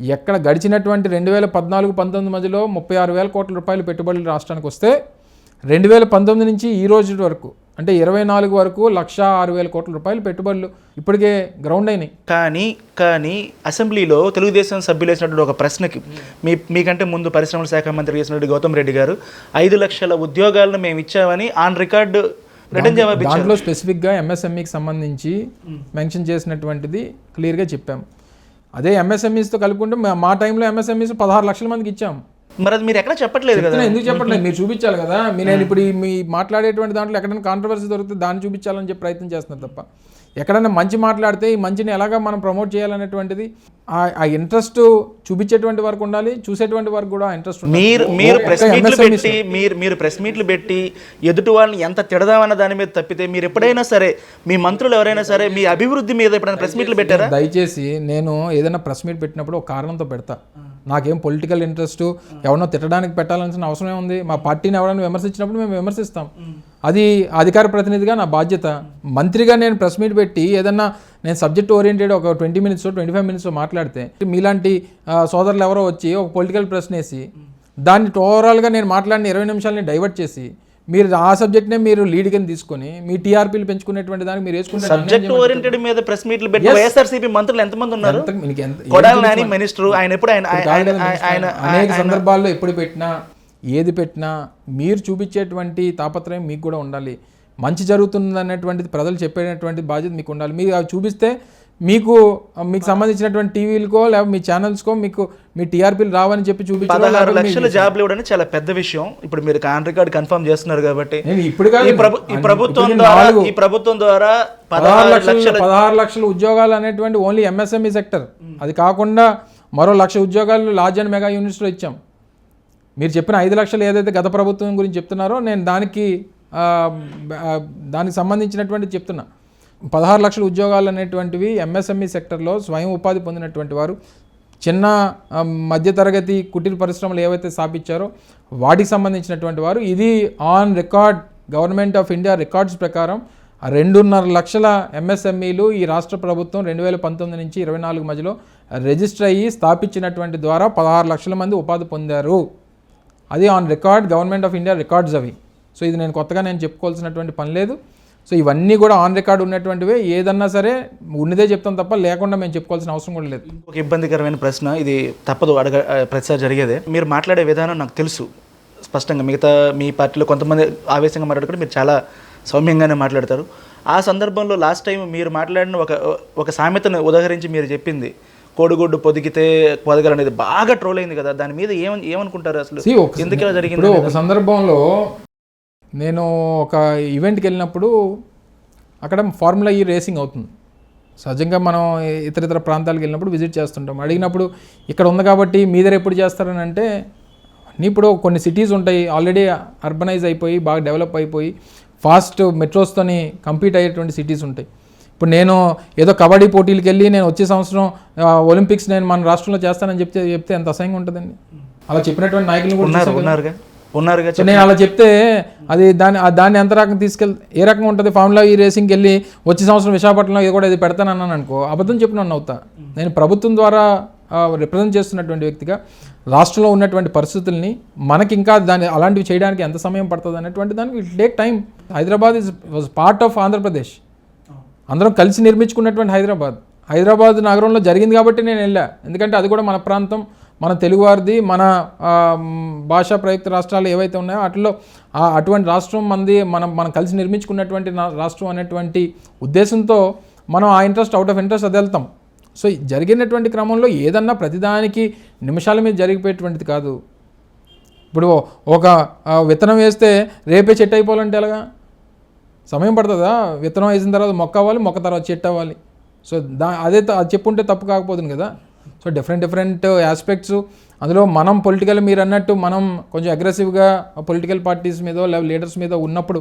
ఎక్కడ గడిచినటువంటి 2014-19 మధ్యలో 36,000 కోట్ల రూపాయలు పెట్టుబడులు రాష్ట్రానికి వస్తే 2019 నుంచి ఈ రోజు వరకు అంటే 24 వరకు 106,000 కోట్ల రూపాయలు పెట్టుబడులు ఇప్పటికే గ్రౌండ్ అయినాయి. కానీ అసెంబ్లీలో తెలుగుదేశం సభ్యులు వేసినటువంటి ఒక ప్రశ్నకి మీకంటే ముందు పరిశ్రమల శాఖ మంత్రి చేసినటువంటి గౌతమ్ రెడ్డి గారు 5 లక్షల ఉద్యోగాలను మేము ఇచ్చామని ఆన్ రికార్డు రిటర్న్ జవాబు ఇచ్చారు. దాంట్లో స్పెసిఫిక్గా ఎంఎస్ఎంఈకి సంబంధించి మెన్షన్ చేసినటువంటిది క్లియర్గా చెప్పాం. అదే ఎంఎస్ఎంఈస్తో కలుపుకుంటే మా టైంలో ఎంఎస్ఎంఈస్ 16 లక్షల మందికి ఇచ్చాం. మరి అది మీరు ఎక్కడ చెప్పట్లేదు కదా? ఎందుకు చెప్పట్లేదు? మీరు చూపించాలి కదా. నేను ఇప్పుడు మీ మాట్లాడేటువంటి దాంట్లో ఎక్కడైనా కాంట్రవర్సీ దొరికితే దాన్ని చూపించాలని చెప్పి ప్రయత్నం చేస్తున్నారు తప్ప ఎక్కడైనా మంచి మాట్లాడితే ఈ మంచిని ఎలాగా మనం ప్రమోట్ చేయాలనేటువంటిది ఆ ఇంట్రెస్ట్ చూపించేటువంటి వరకు ఉండాలి, చూసేటువంటి వరకు కూడా ఇంట్రెస్ట్ ఉండాలి. మీరు ప్రెస్ మీట్లు పెట్టి ఎదుటి వాళ్ళని ఎంత తిడదామన్న దాని మీద తప్పితే మీరు ఎప్పుడైనా సరే మీ మంత్రులు ఎవరైనా సరే మీ అభివృద్ధి మీద ఎప్పుడైనా ప్రెస్ మీట్లు పెట్టారా? దయచేసి నేను ఏదైనా ప్రెస్ మీట్ పెట్టినప్పుడు ఒక కారణంతో పెడతా. నాకేం పొలిటికల్ ఇంట్రెస్ట్ ఎవరినో తిట్టడానికి పెట్టాల్సిన అవసరం ఉంది. మా పార్టీని ఎవరైనా విమర్శించినప్పుడు మేము విమర్శిస్తాం, అది అధికార ప్రతినిధిగా నా బాధ్యత. మంత్రిగా నేను ప్రెస్ మీట్ పెట్టి ఏదన్నా నేను సబ్జెక్ట్ ఓరియంటెడ్ ఒక 20 మినిట్స్ 25 మినిట్స్ మాట్లాడితే మీలాంటి సోదరులు ఎవరో వచ్చి ఒక పొలిటికల్ ప్రశ్న వేసి దాన్ని ఓవరాల్గా నేను మాట్లాడిన 20 నిమిషాలని డైవర్ట్ చేసి మీరు ఆ సబ్జెక్ట్నే మీరు లీడ్ కింద తీసుకొని మీ టీఆర్పీలు పెంచుకునేటువంటి దానికి మీరు వేసుకుంటే సబ్జెక్ట్ ఓరియంటెడ్ మీద ప్రెస్ మీట్లు పెట్టి వైఎస్ఆర్సీపీ మంత్రులు ఎంతమంది ఉన్నారు? కొడాలి నాని మినిస్టర్, ఆయన ఎప్పుడు ఆయన అనేక సందర్భాల్లో ఎప్పుడు పెట్టినా ఏది పెట్టినా మీరు చూపించేటువంటి తాపత్రయం మీకు కూడా ఉండాలి. మంచి జరుగుతుంది అనేటువంటిది ప్రజలు చెప్పేటటువంటి బాధ్యత మీకు ఉండాలి. మీరు అవి చూపిస్తే మీకు సంబంధించినటువంటి టీవీలకో లేకపోతే మీ ఛానల్స్కో మీకు మీ టీఆర్పీలు రావని చెప్పి 16 లక్షల జాబ్లు ఇవ్వడం చాలా పెద్ద విషయం. ఇప్పుడు మీరు ఆన్ రికార్డ్ కన్ఫర్మ్ చేస్తున్నారు కాబట్టి ఇప్పుడు ఈ ప్రభుత్వం ద్వారా 16 లక్షల ఉద్యోగాలు అనేటువంటి ఓన్లీ ఎంఎస్ఎంఈ సెక్టర్. అది కాకుండా మరో 1,00,000 ఉద్యోగాలు లార్జ్ అండ్ మెగా యూనిట్స్లో ఇచ్చాం. మీరు చెప్పిన 5 లక్షలు ఏదైతే గత ప్రభుత్వం గురించి చెప్తున్నారో నేను దానికి సంబంధించినటువంటి చెప్తున్నా. 16 లక్షల ఉద్యోగాలు అనేటువంటివి ఎంఎస్ఎంఈ సెక్టర్లో స్వయం ఉపాధి పొందినటువంటి వారు, చిన్న మధ్యతరగతి కుటీర పరిశ్రమలు ఏవైతే స్థాపించారో వాటికి సంబంధించినటువంటి వారు. ఇది on record government of India records ప్రకారం 2.5 లక్షల ఎంఎస్ఎంఈలు ఈ రాష్ట్ర ప్రభుత్వం 2019 నుంచి 24 మధ్యలో రిజిస్టర్ అయ్యి స్థాపించినటువంటి ద్వారా 16 లక్షల మంది ఉపాధి పొందారు. అది on record government of India records అవి. సో ఇది నేను కొత్తగా చెప్పుకోవాల్సినటువంటి పని లేదు. సో ఇవన్నీ కూడా ఆన్ రికార్డ్ ఉన్నటువంటివే. ఏదన్నా సరే ఉన్నదే చెప్తాం తప్ప లేకుండా మేము చెప్పుకోవాల్సిన అవసరం కూడా లేదు. ఒక ఇబ్బందికరమైన ప్రశ్న, ఇది తప్పదు ప్రతిసారి జరిగేదే. మీరు మాట్లాడే విధానం నాకు తెలుసు స్పష్టంగా. మిగతా మీ పార్టీలో కొంతమంది ఆవేశంగా మాట్లాడుకుంటే మీరు చాలా సౌమ్యంగానే మాట్లాడతారు. ఆ సందర్భంలో లాస్ట్ టైం మీరు మాట్లాడిన ఒక సామెతను ఉదాహరించి మీరు చెప్పింది, కోడిగుడ్డు పొదిగితే పొదగలు అనేది బాగా ట్రోల్ అయింది కదా. దాని మీద ఏమనుకుంటారు అసలు, ఎందుకు ఇలా జరిగింది? ఒక సందర్భంలో నేను ఒక ఈవెంట్కి వెళ్ళినప్పుడు అక్కడ ఫార్ములా ఈ రేసింగ్ అవుతుంది. సహజంగా మనం ఇతర ప్రాంతాలకు వెళ్ళినప్పుడు విజిట్ చేస్తుంటాం. అడిగినప్పుడు ఇక్కడ ఉంది కాబట్టి మీ దగ్గర ఎప్పుడు చేస్తారని అంటే, ఇప్పుడు కొన్ని సిటీస్ ఉంటాయి ఆల్రెడీ అర్బనైజ్ అయిపోయి బాగా డెవలప్ అయిపోయి ఫాస్ట్ మెట్రోస్తోని కంపీట్ అయ్యేటువంటి సిటీస్ ఉంటాయి. ఇప్పుడు నేను ఏదో కబడ్డీ పోటీలకు వెళ్ళి నేను వచ్చే సంవత్సరం ఒలింపిక్స్ నేను మన రాష్ట్రంలో చేస్తానని చెప్తే ఎంత అసహ్యంగా ఉంటుందండి. అలా చెప్పినటువంటి నాయకులు కూడా ఉన్నారుగా. నేను అలా చెప్తే అది దాన్ని ఎంత రకంగా ఏ రకంగా ఉంటుంది? ఫార్ములా ఈ రేసింగ్కి వెళ్ళి వచ్చే సంవత్సరం విశాఖపట్నంలో ఇది కూడా ఇది పెడతానన్నాను అనుకో, అబద్ధం చెప్పినాను అవుతా. నేను ప్రభుత్వం ద్వారా రిప్రజెంట్ చేస్తున్నటువంటి వ్యక్తిగా రాష్ట్రంలో ఉన్నటువంటి పరిస్థితుల్ని మనకి ఇంకా అలాంటివి చేయడానికి ఎంత సమయం పడుతుంది అనేటువంటి దానికి it take time. Hyderabad was part of Andhra Pradesh. అందరం కలిసి నిర్మించుకున్నటువంటి హైదరాబాద్ నగరంలో జరిగింది కాబట్టి నేను వెళ్ళా. ఎందుకంటే అది కూడా మన ప్రాంతం, మన తెలుగువారిది, మన భాషా ప్రయుక్త రాష్ట్రాలు ఏవైతే ఉన్నాయో వాటిలో అటువంటి రాష్ట్రం మనది, మనం కలిసి నిర్మించుకున్నటువంటి రాష్ట్రం అనేటువంటి ఉద్దేశంతో మనం ఆ ఇంట్రెస్ట్ అవుట్ ఆఫ్ ఇంట్రెస్ట్ అది వెళ్తాం. సో జరిగినటువంటి క్రమంలో ఏదన్నా ప్రతిదానికి నిమిషాల మీద జరిగిపోయేటువంటిది కాదు. ఇప్పుడు ఒక విత్తనం వేస్తే రేపే చెట్టు అయిపోవాలంటే ఎలాగా? సమయం పడుతుందా? విత్తనం వేసిన తర్వాత మొక్క అవ్వాలి, మొక్క తర్వాత చెట్టు అవ్వాలి. సో అది చెప్పుంటే తప్పు కాకపోతుంది కదా. సో డిఫరెంట్ ఆస్పెక్ట్స్ అందులో మనం పొలిటికల్, మీరు అన్నట్టు మనం కొంచెం అగ్రెసివ్గా పొలిటికల్ పార్టీస్ మీద లీడర్స్ మీద ఉన్నప్పుడు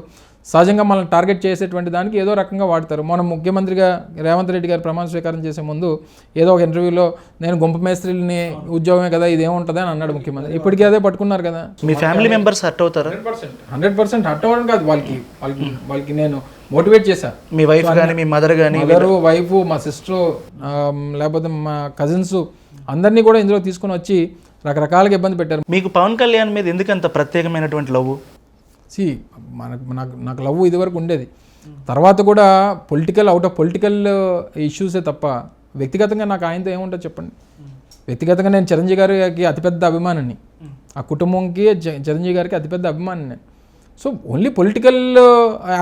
సహజంగా మనల్ని టార్గెట్ చేసేటువంటి దానికి ఏదో రకంగా వాడతారు. మనం ముఖ్యమంత్రిగా రేవంత్ రెడ్డి గారు ప్రమాణ స్వీకారం చేసే ముందు ఏదో ఒక ఇంటర్వ్యూలో నేను గుంపు మేస్త్రీలని ఉద్యోగమే కదా ఇదేముంటుంది అని అన్నాడు ముఖ్యమంత్రి. ఇప్పటికీ అదే పట్టుకున్నారు కదా. మీ ఫ్యామిలీ మెంబర్స్ హర్ట్ అవుతారు? 100% హర్ట్ అవ్వడం కాదు, వాళ్ళకి నేను మోటివేట్ చేశాను. మీ వైఫ్ కానీ మీ మదర్ కానీ? మదరు, వైఫ్, మా సిస్టరు, లేకపోతే మా కజిన్స్ అందరినీ కూడా ఇందులో తీసుకొని వచ్చి రకరకాలుగా ఇబ్బంది పెట్టారు. మీకు పవన్ కళ్యాణ్ మీద ఎందుకంత ప్రత్యేకమైనటువంటి లవ్? నాకు లవ్ ఇదివరకు ఉండేది. తర్వాత కూడా అవుట్ ఆఫ్ పొలిటికల్ ఇష్యూసే తప్ప వ్యక్తిగతంగా నాకు ఆయనతో ఏముంటుంది చెప్పండి. వ్యక్తిగతంగా నేను చిరంజీవి గారికి అతిపెద్ద అభిమానిని, ఆ కుటుంబంకి చిరంజీవి గారికి అతిపెద్ద అభిమానిని. సో ఓన్లీ పొలిటికల్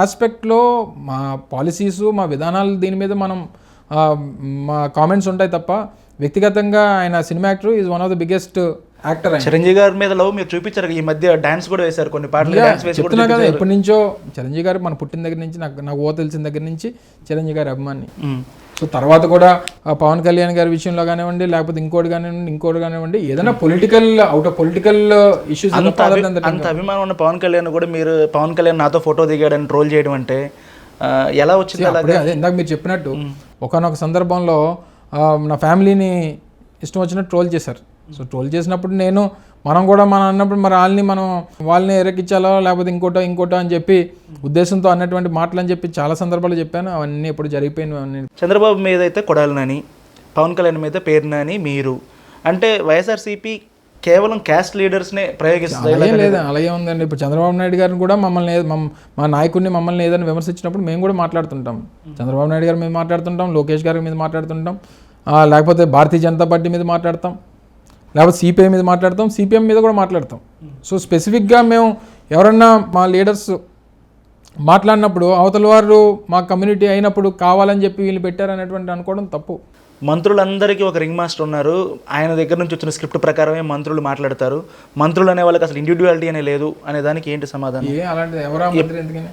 ఆస్పెక్ట్లో మా పాలసీసు, మా విధానాలు దీని మీద మా కామెంట్స్ ఉంటాయి తప్ప వ్యక్తిగతంగా ఆయన cinema actor is one of the biggest actor. Chiranjeevi గారి మీద లవ్ మీరు చూపించారు, ఈ మధ్య డాన్స్ కూడా వేశారు, కొన్ని పాటలు చెప్తున్నా కదా. ఎప్పటి నుంచో చిరంజీవి గారు మన పుట్టిన దగ్గర నుంచి నాకు తెలిసిన దగ్గర నుంచి చిరంజీవి గారి అభిమాని. సో తర్వాత కూడా పవన్ కళ్యాణ్ గారి విషయంలో కానివ్వండి, లేకపోతే ఇంకోటి కానివ్వండి, ఏదైనా అవుట్ ఆఫ్ పొలిటికల్ ఇష్యూస్ అంత అభిమానం ఉన్న పవన్ కళ్యాణ్ కూడా మీరు పవన్ కళ్యాణ్ నాతో ఫోటో దిగాడని ట్రోల్ చేయడం అంటే ఎలా వచ్చింది? అదే ఇందాక మీరు చెప్పినట్టు ఒకనొక సందర్భంలో నా ఫ్యామిలీని ఇష్టం వచ్చినట్టు ట్రోల్ చేశారు. సో ట్రోల్ చేసినప్పుడు మనం అన్నప్పుడు మరి వాళ్ళని ఎరకిచ్చాలో లేకపోతే ఇంకోటో అని చెప్పి ఉద్దేశంతో అన్నటువంటి మాటలు అని చెప్పి చాలా సందర్భాలు చెప్పాను. అవన్నీ ఇప్పుడు జరిగిపోయినవి. చంద్రబాబు మీద అయితే కొడాలి నాని, పవన్ కళ్యాణ్ మీద పేరు నాని, మీరు అంటే వైఎస్ఆర్సీపీ కేవలం క్యాస్ట్ లీడర్స్నే ప్రయోగిస్తుంది. అలాగే ఉందండి. ఇప్పుడు చంద్రబాబు నాయుడు గారిని కూడా మా నాయకుడిని మమ్మల్ని ఏదైనా విమర్శించినప్పుడు మేము కూడా మాట్లాడుతుంటాం. చంద్రబాబు నాయుడు గారి మీద మాట్లాడుతుంటాం, లోకేష్ గారి మీద మాట్లాడుతుంటాం, లేకపోతే భారతీయ జనతా పార్టీ మీద మాట్లాడతాం, లేకపోతే సిపిఐ మీద మాట్లాడతాం, సిపిఎం మీద కూడా మాట్లాడతాం. సో స్పెసిఫిక్గా మేము ఎవరన్నా మా లీడర్స్ మాట్లాడినప్పుడు అవతల వారు మా కమ్యూనిటీ అయినప్పుడు కావాలని చెప్పి వీళ్ళు పెట్టారనేటువంటి అనుకోవడం తప్పు. మంత్రులందరికీ ఒక రింగ్ మాస్టర్ ఉన్నారు, ఆయన దగ్గర నుంచి వచ్చిన స్క్రిప్ట్ ప్రకారమే మంత్రులు మాట్లాడతారు, మంత్రులు అనే వాళ్ళకి అసలు ఇండివిజువాలిటీ అనే లేదు అనే దానికి ఏంటి సమాధానం? అలాంటిది ఎవరా మంత్రి ఎందుకని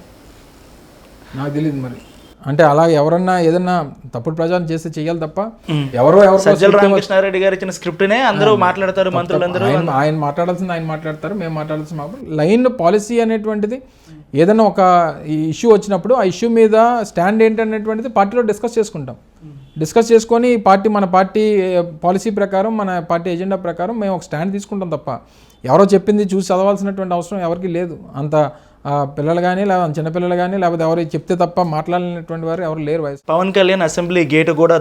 నాకు తెలియదు మరి. అంటే అలా ఎవరన్నా ఏదన్నా తప్పుడు ప్రచారం చేస్తే చెయ్యాలి తప్ప ఎవరో సజ్జల రామకృష్ణారెడ్డి గారు ఇచ్చిన స్క్రిప్ట్నే అందరూ మాట్లాడతారు, మంత్రులందరూ ఆయన మాట్లాడాల్సింది ఆయన మాట్లాడతారు, మేము మాట్లాడాల్సిన లైన్ పాలసీ అనేటువంటిది ఏదైనా ఒక ఇష్యూ వచ్చినప్పుడు ఆ ఇష్యూ మీద స్టాండ్ ఏంటనేటువంటిది పార్టీలో డిస్కస్ చేసుకుంటాం. డిస్కస్ చేసుకొని మన పార్టీ పాలసీ ప్రకారం మన పార్టీ ఎజెండా ప్రకారం మేము ఒక స్టాండ్ తీసుకుంటాం తప్ప ఎవరో చెప్పింది చూసి చదవాల్సినటువంటి అవసరం ఎవరికి లేదు. అంత పిల్లలు కానీ లేదా చిన్నపిల్లలు కానీ లేకపోతే ఎవరు చెప్తే తప్ప మాట్లాడినటువంటి వారు ఎవరు లేరు. పవన్ కళ్యాణ్ అసెంబ్లీ గేటు కూడా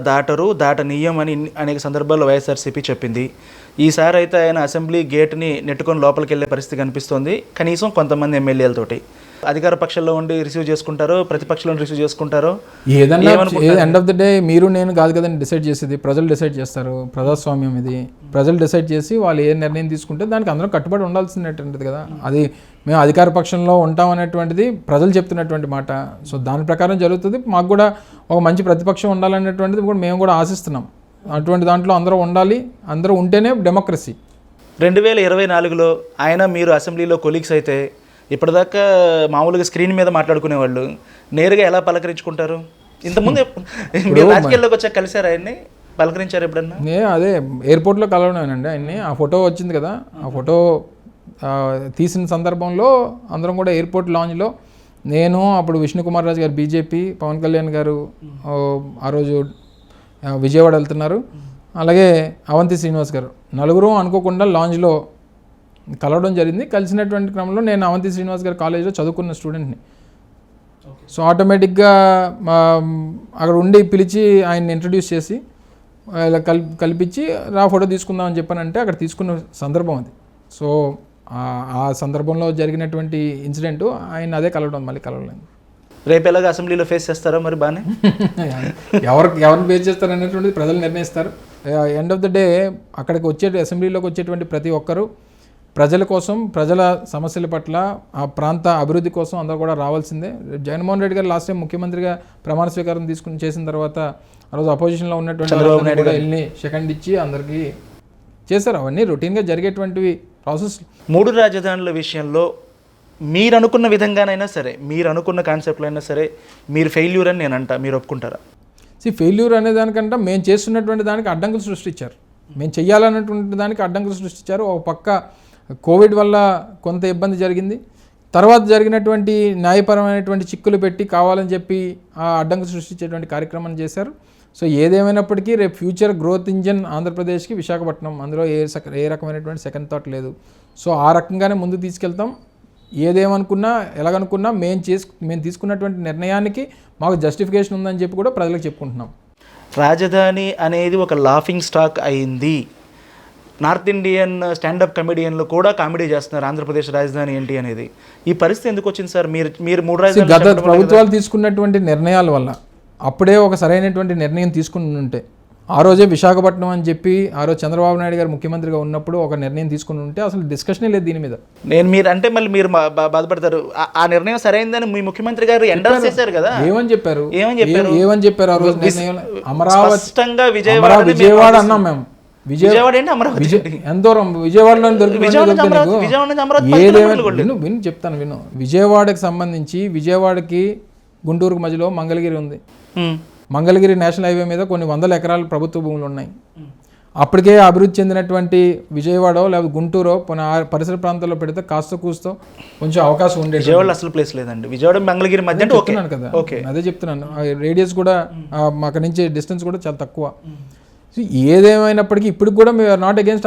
దాటనీయం అని అనేక సందర్భాల్లో వైఎస్ఆర్సీపీ చెప్పింది. ఈసారి అయితే ఆయన అసెంబ్లీ గేట్ని నెట్టుకొని లోపలికి వెళ్ళే పరిస్థితి కనిపిస్తోంది, కనీసం కొంతమంది ఎమ్మెల్యేలతోటి. అధికార పక్షంలో ఉండి రిసీవ్ చేసుకుంటారో ప్రతిపక్షంలో రిసీవ్ చేసుకుంటారో ఏదన్నా ఎండ్ ఆఫ్ ద డే మీరు నేను కాదు కదండి డిసైడ్ చేసేది, ప్రజలు డిసైడ్ చేస్తారు. ప్రజాస్వామ్యం ఇది, ప్రజలు డిసైడ్ చేసి వాళ్ళు ఏ నిర్ణయం తీసుకుంటే దానికి అందరం కట్టుబడి ఉండాల్సినటువంటిది కదా. అది మేము అధికార పక్షంలో ఉంటాం అనేటువంటిది ప్రజలు చెప్తున్నటువంటి మాట. సో దాని ప్రకారం జరుగుతుంది. మాకు కూడా ఒక మంచి ప్రతిపక్షం ఉండాలనేటువంటిది కూడా మేము కూడా ఆశిస్తున్నాం. అటువంటి దాంట్లో అందరూ ఉండాలి, అందరూ ఉంటేనే డెమోక్రసీ. 2024లో ఆయన మీరు అసెంబ్లీలో కొలీగ్స్ అయితే ఇప్పటిదాకా మామూలుగా స్క్రీన్ మీద మాట్లాడుకునేవాళ్ళు, నేరుగా ఎలా పలకరించుకుంటారు? ఇంతకుముందు రాజకీయాల్లోకి వచ్చాక కలిసారు ఆయన్ని, పలకరించారు ఎప్పుడన్నా? అదే ఎయిర్పోర్ట్లో కలవడానండి ఆయన్ని. ఆ ఫోటో వచ్చింది కదా, ఆ ఫోటో తీసిన సందర్భంలో అందరం కూడా ఎయిర్పోర్ట్ లాంజ్లో నేను, అప్పుడు విష్ణుకుమార్ రాజు గారు బీజేపీ, పవన్ కళ్యాణ్ గారు ఆ రోజు విజయవాడ వెళ్తున్నారు, అలాగే అవంతి శ్రీనివాస్ గారు, నలుగురు అనుకోకుండా లాంజ్లో కలవడం జరిగింది. కలిసినటువంటి క్రమంలో నేను అవంతి శ్రీనివాస్ గారి కాలేజీలో చదువుకున్న స్టూడెంట్ని. సో ఆటోమేటిక్గా అక్కడ ఉండి పిలిచి ఆయన్ని ఇంట్రడ్యూస్ చేసి ఇలా కల్పించి ఫోటో తీసుకుందామని చెప్పానంటే అక్కడ తీసుకున్న సందర్భం అది. సో ఆ సందర్భంలో జరిగినటువంటి ఇన్సిడెంట్ ఆయన అదే మళ్ళీ కలవలేదు. రేపు ఎలాగ అసెంబ్లీలో ఫేస్ చేస్తారో మరి బాగానే ఎవరిని ఫేస్ చేస్తారు అనేటువంటిది ప్రజలు నిర్ణయిస్తారు. ఎండ్ ఆఫ్ ద డే అక్కడికి అసెంబ్లీలోకి వచ్చేటువంటి ప్రతి ఒక్కరూ ప్రజల కోసం, ప్రజల సమస్యల పట్ల, ఆ ప్రాంత అభివృద్ధి కోసం అందరూ కూడా రావాల్సిందే. జగన్మోహన్ రెడ్డి గారు లాస్ట్ టైం ముఖ్యమంత్రిగా ప్రమాణ స్వీకారం చేసిన తర్వాత ఆ రోజు అపోజిషన్లో ఉన్నటువంటి వెళ్ళి సెకండ్ ఇచ్చి అందరికీ చేశారు. అవన్నీ రొటీన్గా జరిగేటువంటివి ప్రాసెస్. 3 రాజధానుల విషయంలో మీరు అనుకున్న విధంగానైనా సరే, మీరు అనుకున్న కాన్సెప్ట్లో అయినా సరే మీరు ఫెయిల్యూర్ అని నేను అంటా, మీరు ఒప్పుకుంటారా? ఫెయిల్యూర్ అనే దానికంటే మేము చేస్తున్నటువంటి దానికి అడ్డంకులు సృష్టించారు, మేము చెయ్యాలన్నటువంటి దానికి అడ్డంకులు సృష్టించారు. ఒక పక్క కోవిడ్ వల్ల కొంత ఇబ్బంది జరిగింది, తర్వాత జరిగినటువంటి న్యాయపరమైనటువంటి చిక్కులు పెట్టి కావాలని చెప్పి ఆ అడ్డంకులు సృష్టించేటువంటి కార్యక్రమం చేశారు. సో ఏదేమైనప్పటికీ రేపు ఫ్యూచర్ గ్రోత్ ఇంజన్ ఆంధ్రప్రదేశ్కి విశాఖపట్నం, అందులో ఏ రకమైనటువంటి సెకండ్ థాట్ లేదు. సో ఆ రకంగానే ముందుకు తీసుకెళ్తాం. ఏదేమనుకున్నా ఎలాగనుకున్నా మేము తీసుకున్నటువంటి నిర్ణయానికి మాకు జస్టిఫికేషన్ ఉందని చెప్పి కూడా ప్రజలకు చెప్పుకుంటున్నాం. రాజధాని అనేది ఒక లాఫింగ్ స్టాక్ అయింది. నార్త్ ఇండియన్ స్టాండప్ కమెడియన్లు కూడా కామెడీ చేస్తున్నారు ఆంధ్రప్రదేశ్ రాజధాని ఏంటి అనేది. ఈ పరిస్థితి ఎందుకు వచ్చింది సార్? మీరు 3 రాజధానులు గత ప్రభుత్వాలు తీసుకున్నటువంటి నిర్ణయాల వల్ల. అప్పుడే ఒక సరైనటువంటి నిర్ణయం తీసుకుని ఉంటే, ఆ రోజే విశాఖపట్నం అని చెప్పి ఆ రోజు చంద్రబాబు నాయుడు గారు ముఖ్యమంత్రిగా ఉన్నప్పుడు ఒక నిర్ణయం తీసుకుని ఉంటే అసలు డిస్కషనే లేదు దీని మీద. మీరు మీరు బాధపడతారు. ఆ నిర్ణయం సరైందని మీ ముఖ్యమంత్రి గారు ఎండార్స్ చేశారు కదా. ఏమని చెప్పారు ఆ రోజు నిర్ణయం? అమరావతి విజయవాడ అన్నాం మేము. విజయవాడ ఏంటి అమరావతి? ఎంత దూరం విజయవాడలో విను చెప్తాను విను. విజయవాడకి సంబంధించి విజయవాడకి గుంటూరుకు మధ్యలో మంగళగిరి ఉంది. మంగళగిరి నేషనల్ హైవే మీద కొన్ని 100 ఎకరాల ప్రభుత్వ భూములు ఉన్నాయి. అప్పటికే అభివృద్ధి చెందినటువంటి విజయవాడ లేదా గుంటూరు పరిసర ప్రాంతాల్లో పెడితే కాస్త కూస్తో కొంచెం అవకాశం ఉండేది. విజయవాడ అసలు ప్లేస్ లేదండి, విజయవాడ మంగళగిరి మధ్య చెప్తున్నాను కదా, అదే చెప్తున్నాను. రేడియస్ కూడా అక్కడి నుంచి డిస్టెన్స్ కూడా చాలా తక్కువ. ఏదేమైనప్పటికీ ఇప్పుడు కూడా మేము నాట్ అగేన్స్ట్